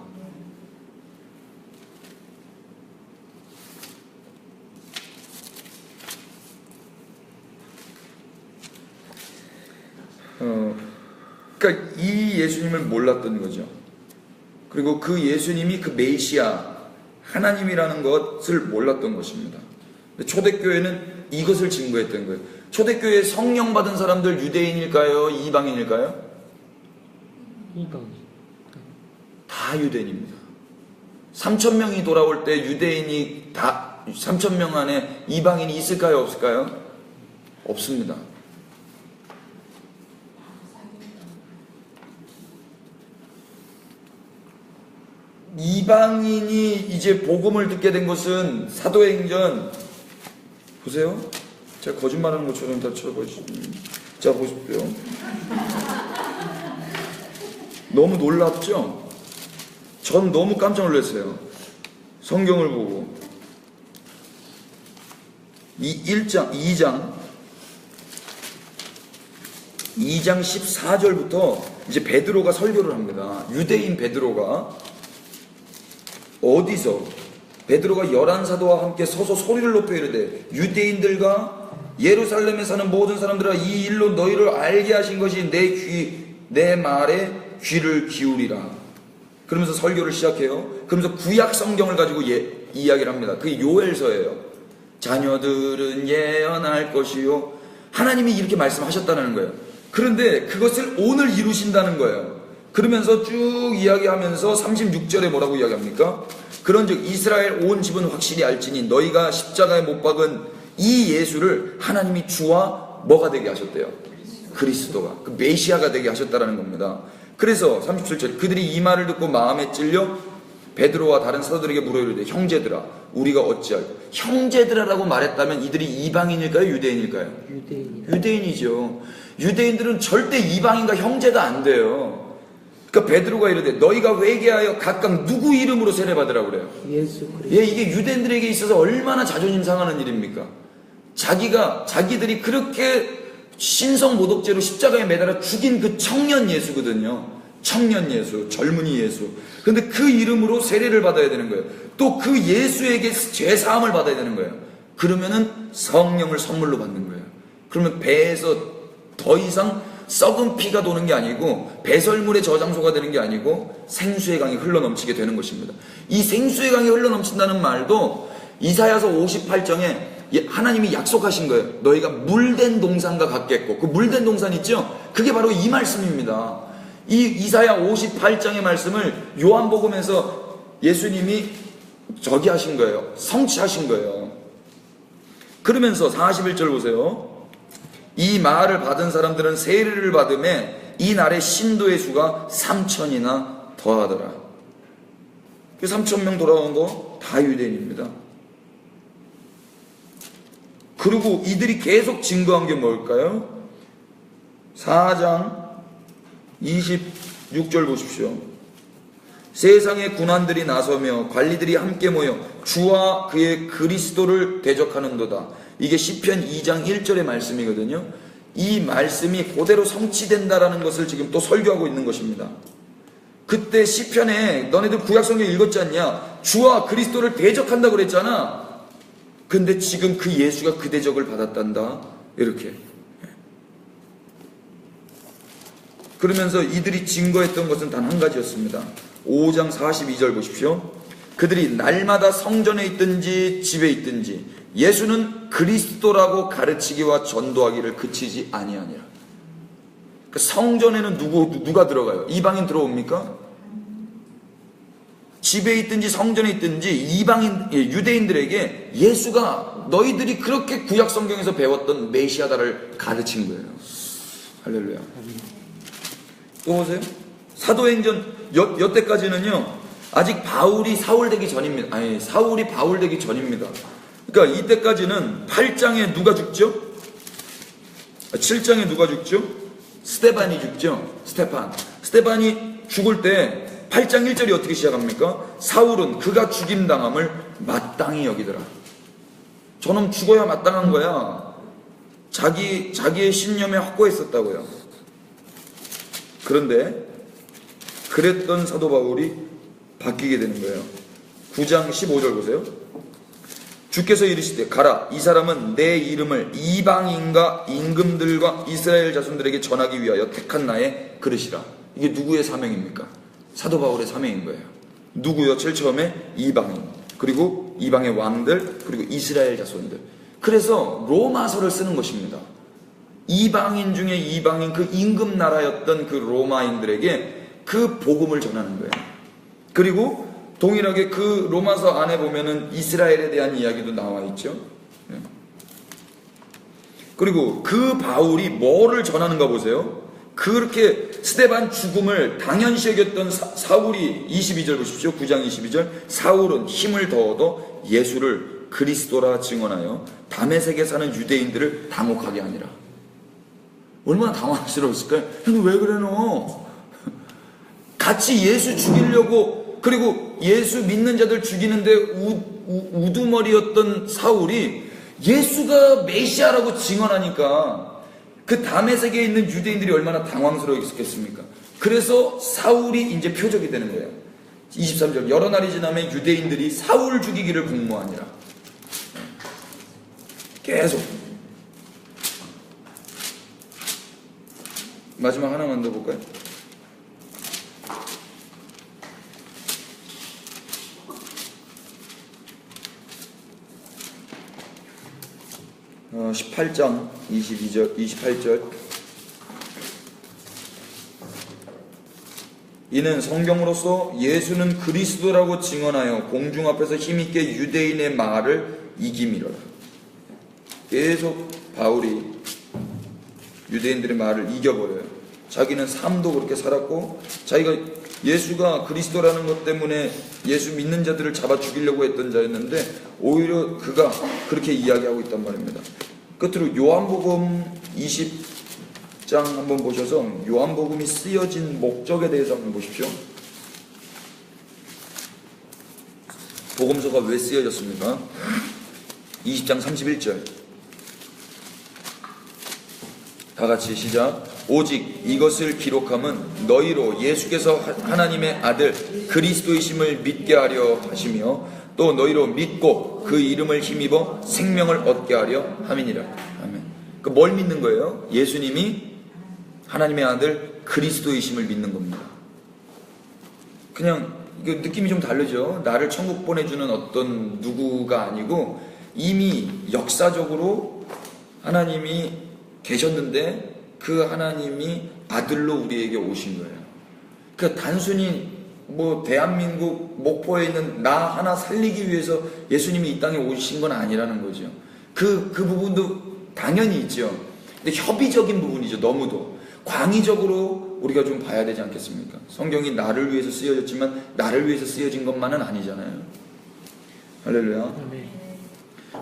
S1: 그러니까 이 예수님을 몰랐던 거죠. 그리고 그 예수님이 그 메시아 하나님이라는 것을 몰랐던 것입니다. 초대교회는 이것을 증거했던 거예요. 초대교회에 성령 받은 사람들 유대인일까요? 이방인일까요?
S2: 이방인.
S1: 다 유대인입니다. 3,000명이 돌아올 때 유대인이 다 3,000명 안에 이방인이 있을까요? 없을까요? 없습니다. 이방인이 이제 복음을 듣게 된 것은 사도행전 보세요. 제가 거짓말하는 것처럼 다 쳐보시죠. 자, 보십시오. 너무 놀랍죠? 전 너무 깜짝 놀랐어요. 성경을 보고. 2장 14절부터 이제 베드로가 설교를 합니다. 유대인 베드로가 어디서 베드로가 11사도와 함께 서서 소리를 높여 이르되 유대인들과 예루살렘에 사는 모든 사람들아 이 일로 너희를 알게 하신 것이 내 말에 귀를 기울이라. 그러면서 설교를 시작해요. 그러면서 구약 성경을 가지고 이야기를 합니다. 그게 요엘서예요. 자녀들은 예언할 것이요. 하나님이 이렇게 말씀하셨다는 거예요. 그런데 그것을 오늘 이루신다는 거예요. 그러면서 쭉 이야기하면서 36절에 뭐라고 이야기합니까? 그런즉 이스라엘 온 집은 확실히 알지니 너희가 십자가에 못 박은 이 예수를 하나님이 주와 뭐가 되게 하셨대요? 그리스도가, 그 메시아가 되게 하셨다라는 겁니다. 그래서 37절 그들이 이 말을 듣고 마음에 찔려 베드로와 다른 사도들에게 물어 이르되 형제들아 우리가 어찌할까? 형제들아라고 말했다면 이들이 이방인일까요? 유대인일까요? 유대인이죠. 유대인들은 절대 이방인과 형제가 안 돼요. 그러니까 베드로가 이르되 너희가 회개하여 각각 누구 이름으로 세례받으라고 그래요?
S2: 예수 그리스도.
S1: 예, 이게 유대인들에게 있어서 얼마나 자존심 상하는 일입니까? 자기들이 그렇게 신성모독죄로 십자가에 매달아 죽인 그 청년 예수거든요. 청년 예수, 젊은이 예수. 근데 그 이름으로 세례를 받아야 되는 거예요. 또 그 예수에게 죄사함을 받아야 되는 거예요. 그러면은 성령을 선물로 받는 거예요. 그러면 배에서 더 이상 썩은 피가 도는 게 아니고 배설물의 저장소가 되는 게 아니고 생수의 강이 흘러넘치게 되는 것입니다. 이 생수의 강이 흘러넘친다는 말도 이사야서 58장에 하나님이 약속하신 거예요. 너희가 물된 동산과 같겠고, 그 물된 동산 있죠? 그게 바로 이 말씀입니다. 이 이사야 58장의 말씀을 요한복음에서 예수님이 저기 하신 거예요. 성취하신 거예요. 그러면서 41절 보세요. 이 말을 받은 사람들은 세례를 받음에 이 날의 신도의 수가 3,000이나 더하더라. 3,000명 돌아온 거 다 유대인입니다. 그리고 이들이 계속 증거한 게 뭘까요? 4장 26절 보십시오. 세상의 군관들이 나서며 관리들이 함께 모여 주와 그의 그리스도를 대적하는도다. 이게 시편 2장 1절의 말씀이거든요. 이 말씀이 그대로 성취된다라는 것을 지금 또 설교하고 있는 것입니다. 그때 시편에 너네들 구약성경 읽었지 않냐? 주와 그리스도를 대적한다고 그랬잖아. 근데 지금 그 예수가 그 대적을 받았단다. 이렇게. 그러면서 이들이 증거했던 것은 단 한 가지였습니다. 5장 42절 보십시오. 그들이 날마다 성전에 있든지 집에 있든지 예수는 그리스도라고 가르치기와 전도하기를 그치지 아니하니라. 그 성전에는 누가 들어가요? 이방인 들어옵니까? 집에 있든지 성전에 있든지 유대인들에게 예수가 너희들이 그렇게 구약 성경에서 배웠던 메시아다를 가르친 거예요. 할렐루야. 또 보세요. 사도행전 여태까지는요 아직 바울이 사울 되기 전입니다. 아니, 사울이 바울 되기 전입니다. 그러니까 이때까지는 8장에 누가 죽죠? 7장에 누가 죽죠? 스테반이 죽죠. 스테반이 죽을 때 8장 1절이 어떻게 시작합니까? 사울은 그가 죽임당함을 마땅히 여기더라. 저놈 죽어야 마땅한 거야. 자기의 신념에 확고했었다고요. 그런데 그랬던 사도 바울이 바뀌게 되는 거예요. 9장 15절 보세요. 주께서 이르시되 가라, 이 사람은 내 이름을 이방인과 임금들과 이스라엘 자손들에게 전하기 위하여 택한 나의 그릇이라. 이게 누구의 사명입니까? 사도 바울의 사명인 거예요. 누구요? 제일 처음에 이방인, 그리고 이방의 왕들, 그리고 이스라엘 자손들. 그래서 로마서를 쓰는 것입니다. 이방인 중에 이방인, 그 임금 나라였던 그 로마인들에게 그 복음을 전하는 거예요. 그리고 동일하게 그 로마서 안에 보면은 이스라엘에 대한 이야기도 나와 있죠. 그리고 그 바울이 뭐를 전하는가 보세요. 그렇게 스데반 죽음을 당연시 여겼던 사울이 22절 보십시오. 9장 22절. 사울은 힘을 더 얻어 예수를 그리스도라 증언하여 다메섹에 사는 유대인들을 당혹하게 하니라. 얼마나 당황스러웠을까요? 형 왜 그래 너? 같이 예수 죽이려고, 그리고 예수 믿는 자들 죽이는데 우두머리였던 사울이 예수가 메시아라고 증언하니까 그 다메섹에 있는 유대인들이 얼마나 당황스러웠겠습니까? 그래서 사울이 이제 표적이 되는 거예요. 23절. 여러 날이 지나면 유대인들이 사울 죽이기를 공모하니라. 계속. 마지막 하나만 더 볼까요? 18장 28절. 이는 성경으로서 예수는 그리스도라고 증언하여 공중 앞에서 힘있게 유대인의 말을 이김이로라. 계속 바울이 유대인들의 말을 이겨버려요. 자기는 삶도 그렇게 살았고, 자기가 예수가 그리스도라는 것 때문에 예수 믿는 자들을 잡아 죽이려고 했던 자였는데 오히려 그가 그렇게 이야기하고 있단 말입니다. 끝으로 요한복음 20장 한번 보셔서 요한복음이 쓰여진 목적에 대해서 한번 보십시오. 복음서가 왜 쓰여졌습니까? 20장 31절. 다 같이 시작. 오직 이것을 기록함은 너희로 예수께서 하나님의 아들 그리스도이심을 믿게 하려 하시며 또 너희로 믿고 그 이름을 힘입어 생명을 얻게 하려 함이니라. 아멘. 그 뭘 믿는 거예요? 예수님이 하나님의 아들 그리스도이심을 믿는 겁니다. 그냥 이거 느낌이 좀 다르죠. 나를 천국 보내주는 어떤 누구가 아니고 이미 역사적으로 하나님이 계셨는데 그 하나님이 아들로 우리에게 오신 거예요. 그러니까 단순히 뭐 대한민국 목포에 있는 나 하나 살리기 위해서 예수님이 이 땅에 오신 건 아니라는 거죠. 그 부분도 당연히 있죠. 근데 협의적인 부분이죠. 너무도 광의적으로 우리가 좀 봐야 되지 않겠습니까? 성경이 나를 위해서 쓰여졌지만 나를 위해서 쓰여진 것만은 아니잖아요. 할렐루야.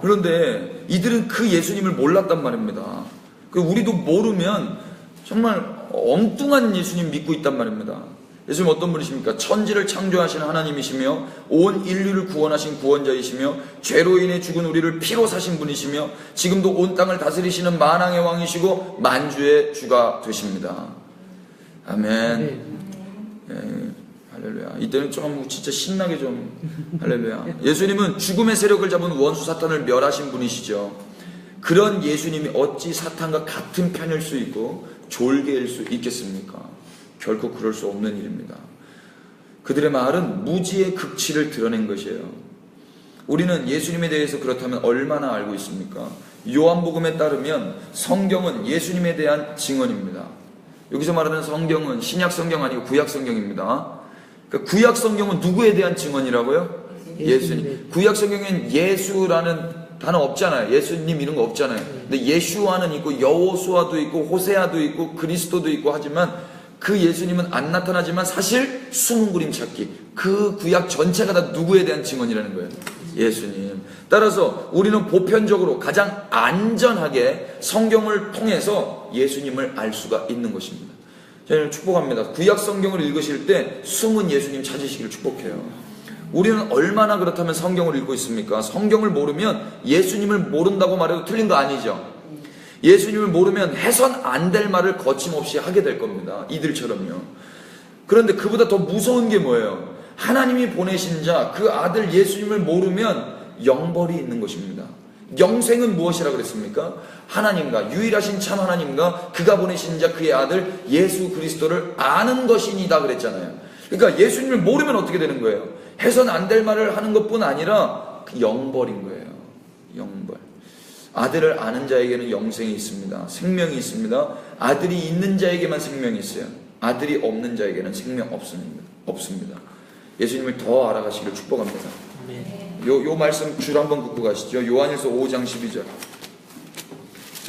S1: 그런데 이들은 그 예수님을 몰랐단 말입니다. 우리도 모르면 정말 엉뚱한 예수님 믿고 있단 말입니다. 예수님 어떤 분이십니까? 천지를 창조하신 하나님이시며 온 인류를 구원하신 구원자이시며 죄로 인해 죽은 우리를 피로 사신 분이시며 지금도 온 땅을 다스리시는 만왕의 왕이시고 만주의 주가 되십니다. 아멘. 예, 할렐루야. 이때는 좀 진짜 신나게 좀 할렐루야. 예수님은 죽음의 세력을 잡은 원수 사탄을 멸하신 분이시죠. 그런 예수님이 어찌 사탄과 같은 편일 수 있고 졸개일 수 있겠습니까? 결코 그럴 수 없는 일입니다. 그들의 말은 무지의 극치를 드러낸 것이에요. 우리는 예수님에 대해서 그렇다면 얼마나 알고 있습니까? 요한복음에 따르면 성경은 예수님에 대한 증언입니다. 여기서 말하는 성경은 신약 성경 아니고 구약 성경입니다. 그러니까 구약 성경은 누구에 대한 증언이라고요? 예수님. 구약 성경엔 예수라는 단어 없잖아요. 예수님 이런 거 없잖아요. 근데 예슈아는 있고 여호수아도 있고 호세아도 있고 그리스도도 있고 하지만 그 예수님은 안 나타나지만 사실 숨은 그림 찾기. 그 구약 전체가 다 누구에 대한 증언이라는 거예요? 예수님. 따라서 우리는 보편적으로 가장 안전하게 성경을 통해서 예수님을 알 수가 있는 것입니다. 저는 축복합니다. 구약 성경을 읽으실 때 숨은 예수님 찾으시기를 축복해요. 우리는 얼마나 그렇다면 성경을 읽고 있습니까? 성경을 모르면 예수님을 모른다고 말해도 틀린 거 아니죠. 예수님을 모르면 해선 안 될 말을 거침없이 하게 될 겁니다. 이들처럼요. 그런데 그보다 더 무서운 게 뭐예요? 하나님이 보내신 자, 그 아들 예수님을 모르면 영벌이 있는 것입니다. 영생은 무엇이라 그랬습니까? 하나님과 유일하신 참 하나님과 그가 보내신 자 그의 아들 예수 그리스도를 아는 것이니다 그랬잖아요. 그러니까 예수님을 모르면 어떻게 되는 거예요? 해선 안 될 말을 하는 것뿐 아니라 영벌인 거예요. 영벌. 아들을 아는 자에게는 영생이 있습니다. 생명이 있습니다. 아들이 있는 자에게만 생명이 있어요. 아들이 없는 자에게는 생명 없습니다. 예수님을 더 알아가시기를 축복합니다. 요 말씀 줄 한번 긋고 가시죠. 요한일서 5장 12절.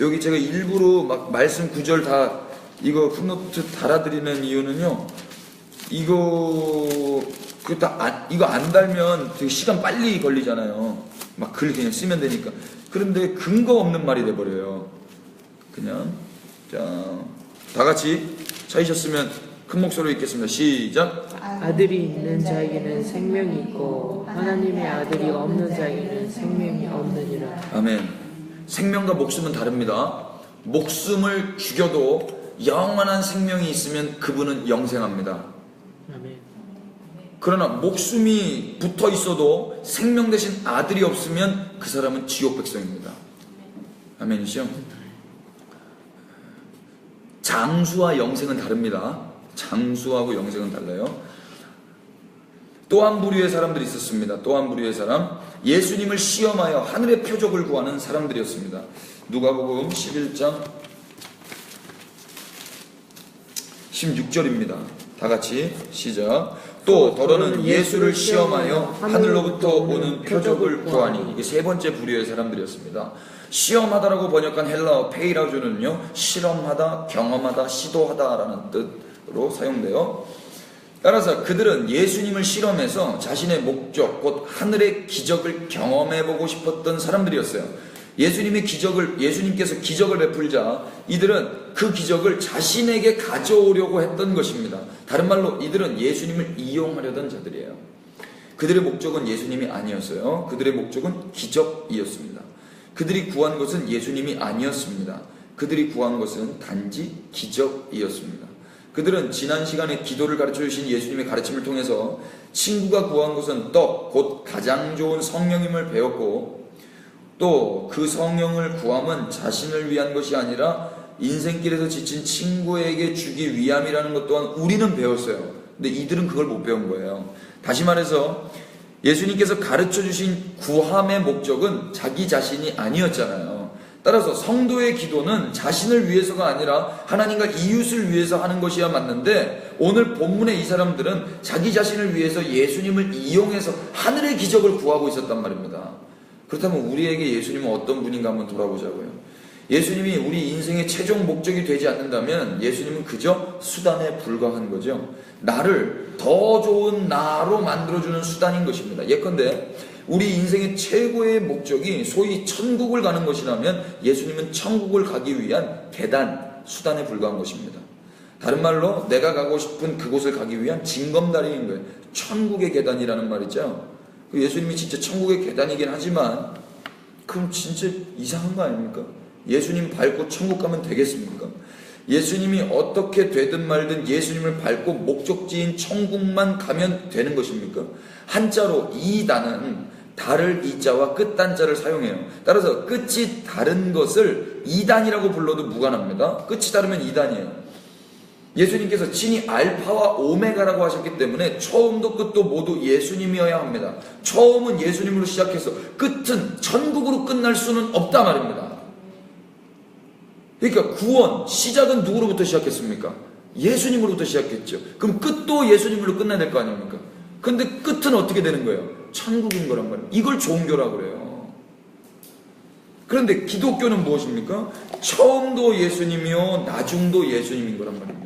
S1: 여기 제가 일부러 막 말씀 구절 다 이거 풋노트 달아드리는 이유는요, 이거 안 달면 되게 시간 빨리 걸리잖아요. 막 글 그냥 쓰면 되니까. 그런데 근거 없는 말이 돼버려요. 그냥. 자, 다 같이 찾으셨으면 큰 목소리로 읽겠습니다. 시작.
S2: 아들이 있는 자에게는 생명이 있고 하나님의 아들이 없는 자에게는 생명이 없느니라.
S1: 아멘. 생명과 목숨은 다릅니다. 목숨을 죽여도 영원한 생명이 있으면 그분은 영생합니다.
S2: 아멘.
S1: 그러나 목숨이 붙어 있어도 생명 대신 아들이 없으면 그 사람은 지옥 백성입니다. 아멘이죠? 장수와 영생은 다릅니다. 장수하고 영생은 달라요. 또 한 부류의 사람들이 있었습니다. 또 한 부류의 사람, 예수님을 시험하여 하늘의 표적을 구하는 사람들이었습니다. 누가복음 11장 16절입니다. 다 같이 시작. 또 더러는 예수를 시험하여 하늘로부터 오는 표적을 구하니. 이게 세 번째 부류의 사람들이었습니다. 시험하다라고 번역한 헬라어 페이라조는요, 실험하다, 경험하다, 시도하다라는 뜻으로 사용돼요. 따라서 그들은 예수님을 실험해서 자신의 목적, 곧 하늘의 기적을 경험해보고 싶었던 사람들이었어요. 예수님께서 기적을 베풀자 이들은 그 기적을 자신에게 가져오려고 했던 것입니다. 다른 말로 이들은 예수님을 이용하려던 자들이에요. 그들의 목적은 예수님이 아니었어요. 그들의 목적은 기적이었습니다. 그들이 구한 것은 예수님이 아니었습니다. 그들이 구한 것은 단지 기적이었습니다. 그들은 지난 시간에 기도를 가르쳐 주신 예수님의 가르침을 통해서 친구가 구한 것은 떡, 곧 가장 좋은 성령임을 배웠고, 또 그 성령을 구함은 자신을 위한 것이 아니라 인생길에서 지친 친구에게 주기 위함이라는 것 또한 우리는 배웠어요. 근데 이들은 그걸 못 배운 거예요. 다시 말해서 예수님께서 가르쳐 주신 구함의 목적은 자기 자신이 아니었잖아요. 따라서 성도의 기도는 자신을 위해서가 아니라 하나님과 이웃을 위해서 하는 것이야 맞는데, 오늘 본문의 이 사람들은 자기 자신을 위해서 예수님을 이용해서 하늘의 기적을 구하고 있었단 말입니다. 그렇다면 우리에게 예수님은 어떤 분인가 한번 돌아보자고요. 예수님이 우리 인생의 최종 목적이 되지 않는다면 예수님은 그저 수단에 불과한 거죠. 나를 더 좋은 나로 만들어주는 수단인 것입니다. 예컨대 우리 인생의 최고의 목적이 소위 천국을 가는 것이라면 예수님은 천국을 가기 위한 계단, 수단에 불과한 것입니다. 다른 말로 내가 가고 싶은 그곳을 가기 위한 징검다리인 거예요. 천국의 계단이라는 말이죠. 예수님이 진짜 천국의 계단이긴 하지만 그럼 진짜 이상한 거 아닙니까? 예수님 밟고 천국 가면 되겠습니까? 예수님이 어떻게 되든 말든 예수님을 밟고 목적지인 천국만 가면 되는 것입니까? 한자로 이단은 달을 이자와 끝단자를 사용해요. 따라서 끝이 다른 것을 이단이라고 불러도 무관합니다. 끝이 다르면 이단이에요. 예수님께서 친히 알파와 오메가라고 하셨기 때문에 처음도 끝도 모두 예수님이어야 합니다. 처음은 예수님으로 시작해서 끝은 천국으로 끝날 수는 없다 말입니다. 그러니까 구원, 시작은 누구로부터 시작했습니까? 예수님으로부터 시작했죠. 그럼 끝도 예수님으로 끝나야 될 거 아닙니까? 근데 끝은 어떻게 되는 거예요? 천국인 거란 말이에요. 이걸 종교라고 그래요. 그런데 기독교는 무엇입니까? 처음도 예수님이요 나중도 예수님인 거란 말입니다.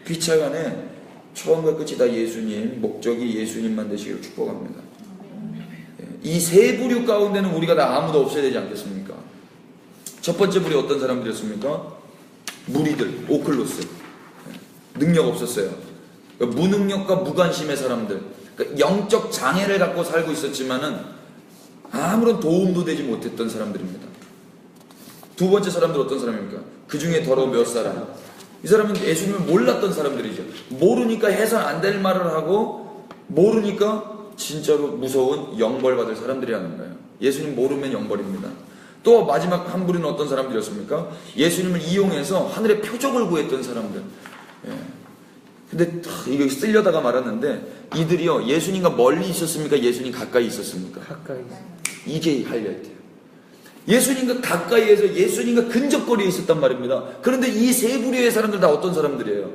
S1: 귀차간에 처음과 끝이 다 예수님, 목적이 예수님만 되시기를 축복합니다. 이 세 부류 가운데는 우리가 다 아무도 없어야 되지 않겠습니까? 첫 번째 부류 어떤 사람들이었습니까? 무리들, 오클로스. 능력 없었어요. 무능력과 무관심의 사람들. 영적 장애를 갖고 살고 있었지만은 아무런 도움도 되지 못했던 사람들입니다. 두 번째 사람들 어떤 사람입니까? 그 중에 더러 몇 사람. 이 사람은 예수님을 몰랐던 사람들이죠. 모르니까 해선 안 될 말을 하고 모르니까 진짜로 무서운 영벌받을 사람들이라는 거예요. 예수님 모르면 영벌입니다. 또 마지막 한 부류는 어떤 사람들이었습니까? 예수님을 이용해서 하늘의 표적을 구했던 사람들. 근데 이거 쓰려다가 말았는데 이들이요 예수님과 멀리 있었습니까? 예수님 가까이 있었습니까?
S2: 가까이.
S1: 이게 하이라이트예요. 예수님과 가까이에서 예수님과 근접거리에 있었단 말입니다. 그런데 이 세 부류의 사람들 다 어떤 사람들이에요?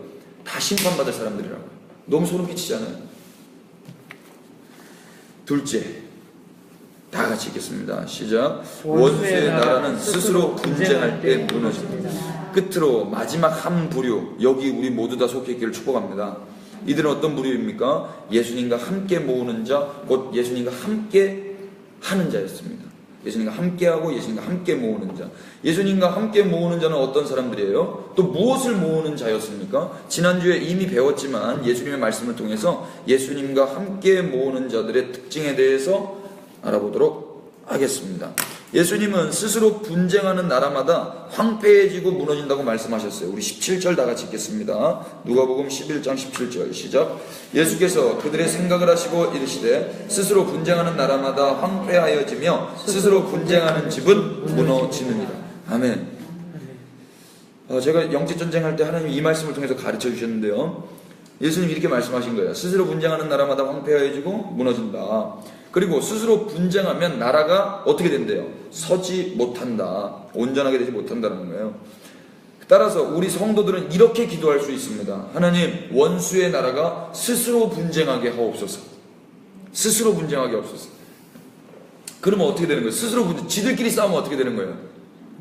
S1: 다 심판받을 사람들이라고요. 너무 소름 끼치잖아요. 둘째, 다 같이 읽겠습니다. 시작. 원수의 나라는 스스로 분쟁할 때 무너집니다. 끝으로 마지막 한 부류, 여기 우리 모두 다 속해 있기를 축복합니다. 이들은 어떤 부류입니까? 예수님과 함께 모으는 자, 곧 예수님과 함께 하는 자였습니다. 예수님과 함께하고 예수님과 함께 모으는 자. 예수님과 함께 모으는 자는 어떤 사람들이에요? 또 무엇을 모으는 자였습니까? 지난주에 이미 배웠지만 예수님의 말씀을 통해서 예수님과 함께 모으는 자들의 특징에 대해서 알아보도록 하겠습니다. 예수님은 스스로 분쟁하는 나라마다 황폐해지고 무너진다고 말씀하셨어요. 우리 17절 다 같이 읽겠습니다. 누가복음 11장 17절 시작. 예수께서 그들의 생각을 하시고 이르시되 스스로 분쟁하는 나라마다 황폐하여지며 스스로 분쟁하는 집은 무너지느니라. 아멘. 제가 영적전쟁할 때 하나님이 이 말씀을 통해서 가르쳐 주셨는데요. 예수님이 이렇게 말씀하신 거예요. 스스로 분쟁하는 나라마다 황폐해지고 무너진다. 그리고 스스로 분쟁하면 나라가 어떻게 된대요? 서지 못한다. 온전하게 되지 못한다는 거예요. 따라서 우리 성도들은 이렇게 기도할 수 있습니다. 하나님, 원수의 나라가 스스로 분쟁하게 하옵소서. 스스로 분쟁하게 하옵소서. 그러면 어떻게 되는 거예요? 스스로 지들끼리 싸우면 어떻게 되는 거예요?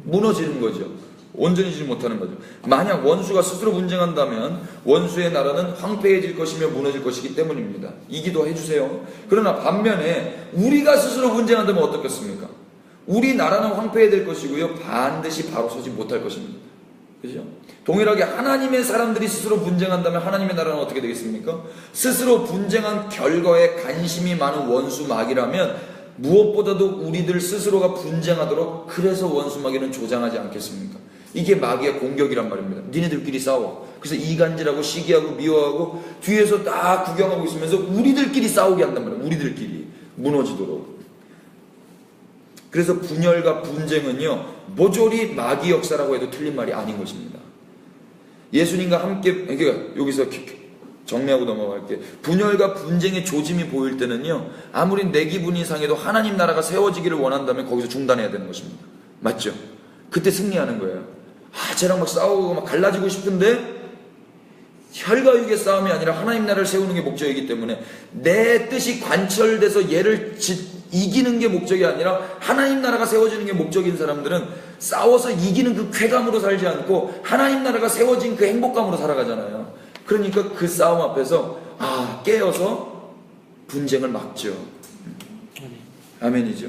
S1: 무너지는 거죠. 온전히 지지 못하는 거죠. 만약 원수가 스스로 분쟁한다면 원수의 나라는 황폐해질 것이며 무너질 것이기 때문입니다. 이 기도 해주세요. 그러나 반면에 우리가 스스로 분쟁한다면 어떻겠습니까? 우리 나라는 황폐해질 것이고요, 반드시 바로 서지 못할 것입니다. 그죠? 동일하게 하나님의 사람들이 스스로 분쟁한다면 하나님의 나라는 어떻게 되겠습니까? 스스로 분쟁한 결과에 관심이 많은 원수 마귀라면 무엇보다도 우리들 스스로가 분쟁하도록, 그래서 원수 마귀는 조장하지 않겠습니까? 이게 마귀의 공격이란 말입니다. 니네들끼리 싸워. 그래서 이간질하고 시기하고 미워하고 뒤에서 다 구경하고 있으면서 우리들끼리 싸우게 한단 말이에요. 우리들끼리 무너지도록. 그래서 분열과 분쟁은요, 모조리 마귀 역사라고 해도 틀린 말이 아닌 것입니다. 예수님과 함께, 그러니까 여기서 정리하고 넘어갈게요. 분열과 분쟁의 조짐이 보일 때는요, 아무리 내 기분이 상해도 하나님 나라가 세워지기를 원한다면 거기서 중단해야 되는 것입니다. 맞죠? 그때 승리하는 거예요. 쟤랑 막 싸우고 막 갈라지고 싶은데 혈과육의 싸움이 아니라 하나님 나라를 세우는 게 목적이기 때문에 내 뜻이 관철돼서 얘를 이기는 게 목적이 아니라 하나님 나라가 세워지는 게 목적인 사람들은 싸워서 이기는 그 쾌감으로 살지 않고 하나님 나라가 세워진 그 행복감으로 살아가잖아요. 그러니까 그 싸움 앞에서 깨어서 분쟁을 막죠. 아멘이죠.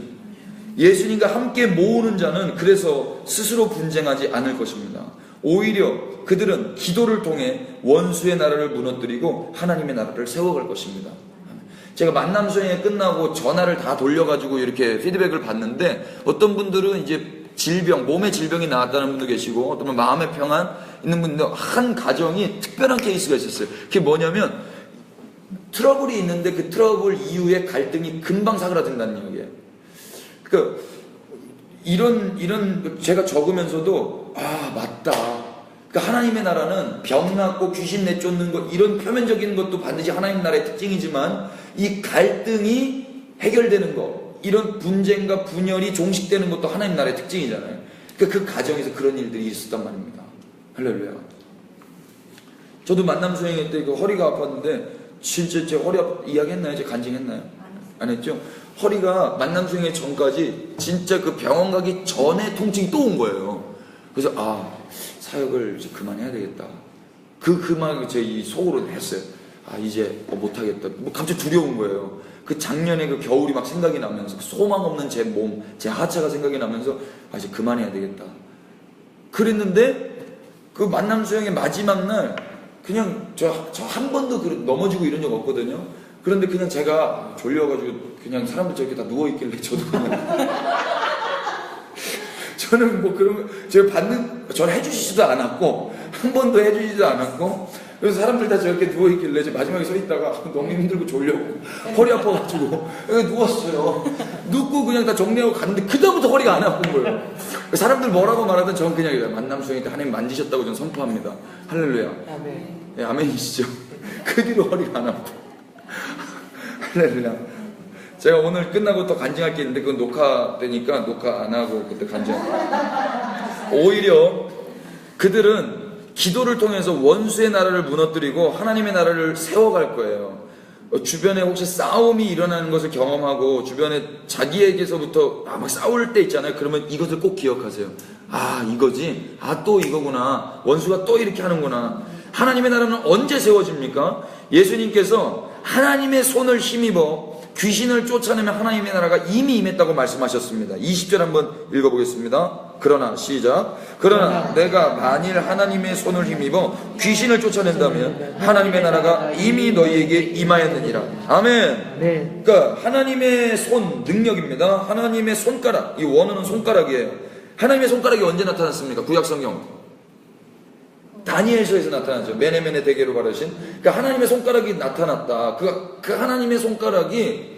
S1: 예수님과 함께 모으는 자는 그래서 스스로 분쟁하지 않을 것입니다. 오히려 그들은 기도를 통해 원수의 나라를 무너뜨리고 하나님의 나라를 세워갈 것입니다. 제가 만남 수행회 끝나고 전화를 다 돌려가지고 이렇게 피드백을 받는데 어떤 분들은 이제 질병, 몸의 질병이 나왔다는 분도 계시고 어떤 분 마음의 평안 있는 분들, 한 가정이 특별한 케이스가 있었어요. 그게 뭐냐면 트러블이 있는데 그 트러블 이후에 갈등이 금방 사그라든다는 얘기예요. 그 이런 제가 적으면서도 맞다. 그러니까 하나님의 나라는 병 낫고 귀신 내쫓는 것, 이런 표면적인 것도 반드시 하나님 나라의 특징이지만 이 갈등이 해결되는 것, 이런 분쟁과 분열이 종식되는 것도 하나님 나라의 특징이잖아요. 그러니까 그 가정에서 그런 일들이 있었단 말입니다. 할렐루야. 저도 만남 수행회 때 그 허리가 아팠는데 진짜 제 허리 이야기했나요? 제가 간증했나요? 안 했죠? 허리가 만남 수행회 전까지 진짜 그 병원 가기 전에 통증이 또 온 거예요. 그래서 사역을 이제 그만해야 되겠다. 그 말 제 이 속으로 했어요. 이제 못하겠다. 갑자기 두려운 거예요. 그 작년에 그 겨울이 막 생각이 나면서 소망 없는 제 몸, 제 하체가 생각이 나면서 이제 그만해야 되겠다. 그랬는데 그 만남 수행의 마지막 날 그냥 저 한 번도 넘어지고 이런 적 없거든요. 그런데 그냥 제가 졸려가지고 그냥 사람들 저렇게 다 누워있길래 저도 그냥 저는 뭐 그런 거 제가 저는 해주시지도 않았고 한 번도 해주시지도 않았고, 그래서 사람들 다 저렇게 누워있길래 제가 마지막에 서 있다가 너무 힘들고 졸려고 허리 아파가지고 누웠어요. 눕고 그냥 다 정리하고 갔는데 그다음부터 허리가 안 아픈 거예요. 사람들 뭐라고 말하든 저는 그냥 만남 수행일 때 하나님 만지셨다고 저는 선포합니다. 할렐루야.
S2: 아멘.
S1: 네, 아멘이시죠. 그 뒤로 허리가 안 아파. 할렐루야. 제가 오늘 끝나고 또 간증할 게 있는데 그건 녹화되니까 녹화 안 하고 그때 간증할게요. 오히려 그들은 기도를 통해서 원수의 나라를 무너뜨리고 하나님의 나라를 세워갈 거예요. 주변에 혹시 싸움이 일어나는 것을 경험하고 주변에 자기에게서부터 막 싸울 때 있잖아요. 그러면 이것을 꼭 기억하세요. 아, 이거지? 아, 또 이거구나. 원수가 또 이렇게 하는구나. 하나님의 나라는 언제 세워집니까? 예수님께서 하나님의 손을 힘입어 귀신을 쫓아내면 하나님의 나라가 이미 임했다고 말씀하셨습니다. 20절 한번 읽어보겠습니다. 그러나 시작. 그러나 내가 만일 하나님의 손을 힘입어 귀신을 쫓아낸다면 하나님의 나라가 이미 너희에게 임하였느니라. 아멘.
S2: 네.
S1: 그러니까 하나님의 손 능력입니다. 하나님의 손가락, 이 원어는 손가락이에요. 하나님의 손가락이 언제 나타났습니까? 구약성경 다니엘서에서 나타나죠. 메네메네 대계로 바르신. 그러니까 하나님의 손가락이 나타났다. 그 하나님의 손가락이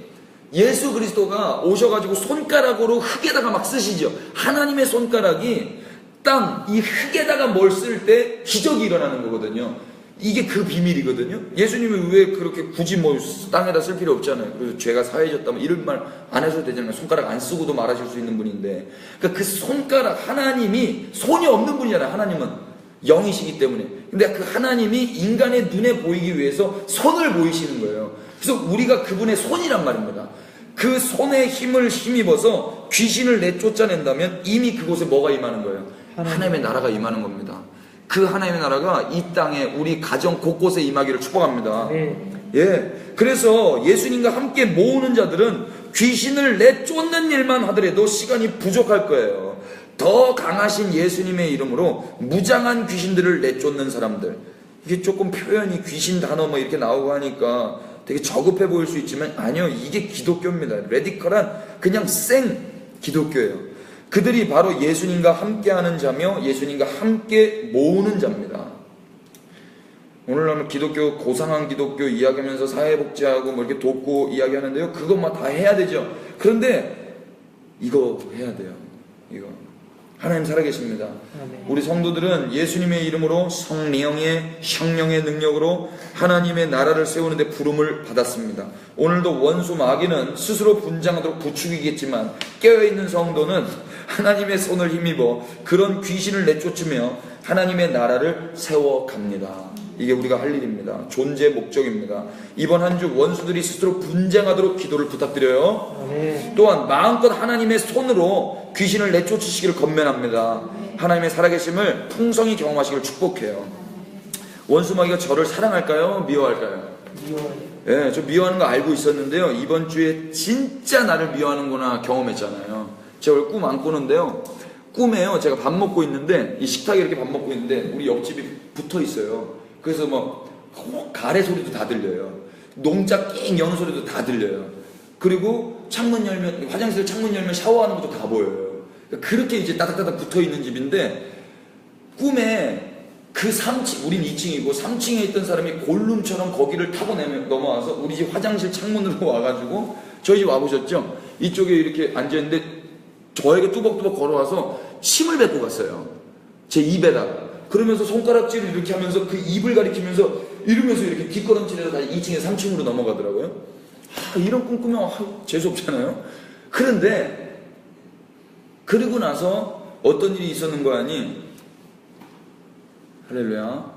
S1: 예수 그리스도가 오셔가지고 손가락으로 흙에다가 막 쓰시죠. 하나님의 손가락이 땅, 이 흙에다가 뭘 쓸 때 기적이 일어나는 거거든요. 이게 그 비밀이거든요. 예수님이 왜 그렇게 굳이 뭐 땅에다 쓸 필요 없잖아요. 그래서 죄가 사해졌다면 이런 말 안 해도 되잖아요. 손가락 안 쓰고도 말하실 수 있는 분인데. 그러니까 그 손가락, 하나님이 손이 없는 분이잖아요. 하나님은. 영이시기 때문에. 근데 그 하나님이 인간의 눈에 보이기 위해서 손을 보이시는 거예요. 그래서 우리가 그분의 손이란 말입니다. 그 손에 힘을 힘입어서 귀신을 내쫓아낸다면 이미 그곳에 뭐가 임하는 거예요? 하나님의 나라가 임하는 겁니다. 그 하나님의 나라가 이 땅에 우리 가정 곳곳에 임하기를 축복합니다. 예. 그래서 예수님과 함께 모으는 자들은 귀신을 내쫓는 일만 하더라도 시간이 부족할 거예요. 더 강하신 예수님의 이름으로 무장한 귀신들을 내쫓는 사람들. 이게 조금 표현이 귀신 단어 뭐 이렇게 나오고 하니까 되게 저급해 보일 수 있지만 아니요, 이게 기독교입니다. 레디컬한 그냥 생 기독교예요. 그들이 바로 예수님과 함께하는 자며 예수님과 함께 모으는 자입니다. 오늘날은 기독교, 고상한 기독교 이야기하면서 사회복지하고 뭐 이렇게 돕고 이야기하는데요, 그것만 다 해야 되죠. 그런데 이거 해야 돼요. 이거 하나님 살아계십니다. 우리 성도들은 예수님의 이름으로 성령의 능력으로 하나님의 나라를 세우는데 부름을 받았습니다. 오늘도 원수 마귀는 스스로 분장하도록 부추기겠지만 깨어있는 성도는 하나님의 손을 힘입어 그런 귀신을 내쫓으며 하나님의 나라를 세워갑니다. 이게 우리가 할 일입니다. 존재 목적입니다. 이번 한 주 원수들이 스스로 분쟁하도록 기도를 부탁드려요. 또한 마음껏 하나님의 손으로 귀신을 내쫓으시기를 권면합니다. 하나님의 살아계심을 풍성히 경험하시기를 축복해요. 원수 마귀가 저를 사랑할까요? 미워할까요?
S2: 미워요.
S1: 예, 저 미워하는 거 알고 있었는데요, 이번 주에 진짜 나를 미워하는구나 경험했잖아요. 제가 원래 꿈 안 꾸는데요, 꿈에요, 제가 밥 먹고 있는데, 이 식탁에 이렇게 밥 먹고 있는데 우리 옆집이 붙어 있어요. 그래서 뭐 가래 소리도 다 들려요. 농자 낑 여는 소리도 다 들려요. 그리고 창문 열면, 화장실 창문 열면 샤워하는 것도 다 보여요. 그렇게 이제 따닥따닥 붙어 있는 집인데, 꿈에 그 3층, 우린 2층이고 3층에 있던 사람이 골룸처럼 거기를 타고 넘어와서 우리 집 화장실 창문으로 와가지고, 저희 집 와보셨죠? 이쪽에 이렇게 앉아있는데 저에게 뚜벅뚜벅 걸어와서 침을 뱉고 갔어요. 제 입에다가. 그러면서 손가락질을 이렇게 하면서 그 입을 가리키면서 이러면서 이렇게 뒷걸음질해서 다시 2층에서 3층으로 넘어가더라고요. 이런 꿈 꾸면 재수없잖아요. 그런데 그리고 나서 어떤 일이 있었는 거 아니? 할렐루야.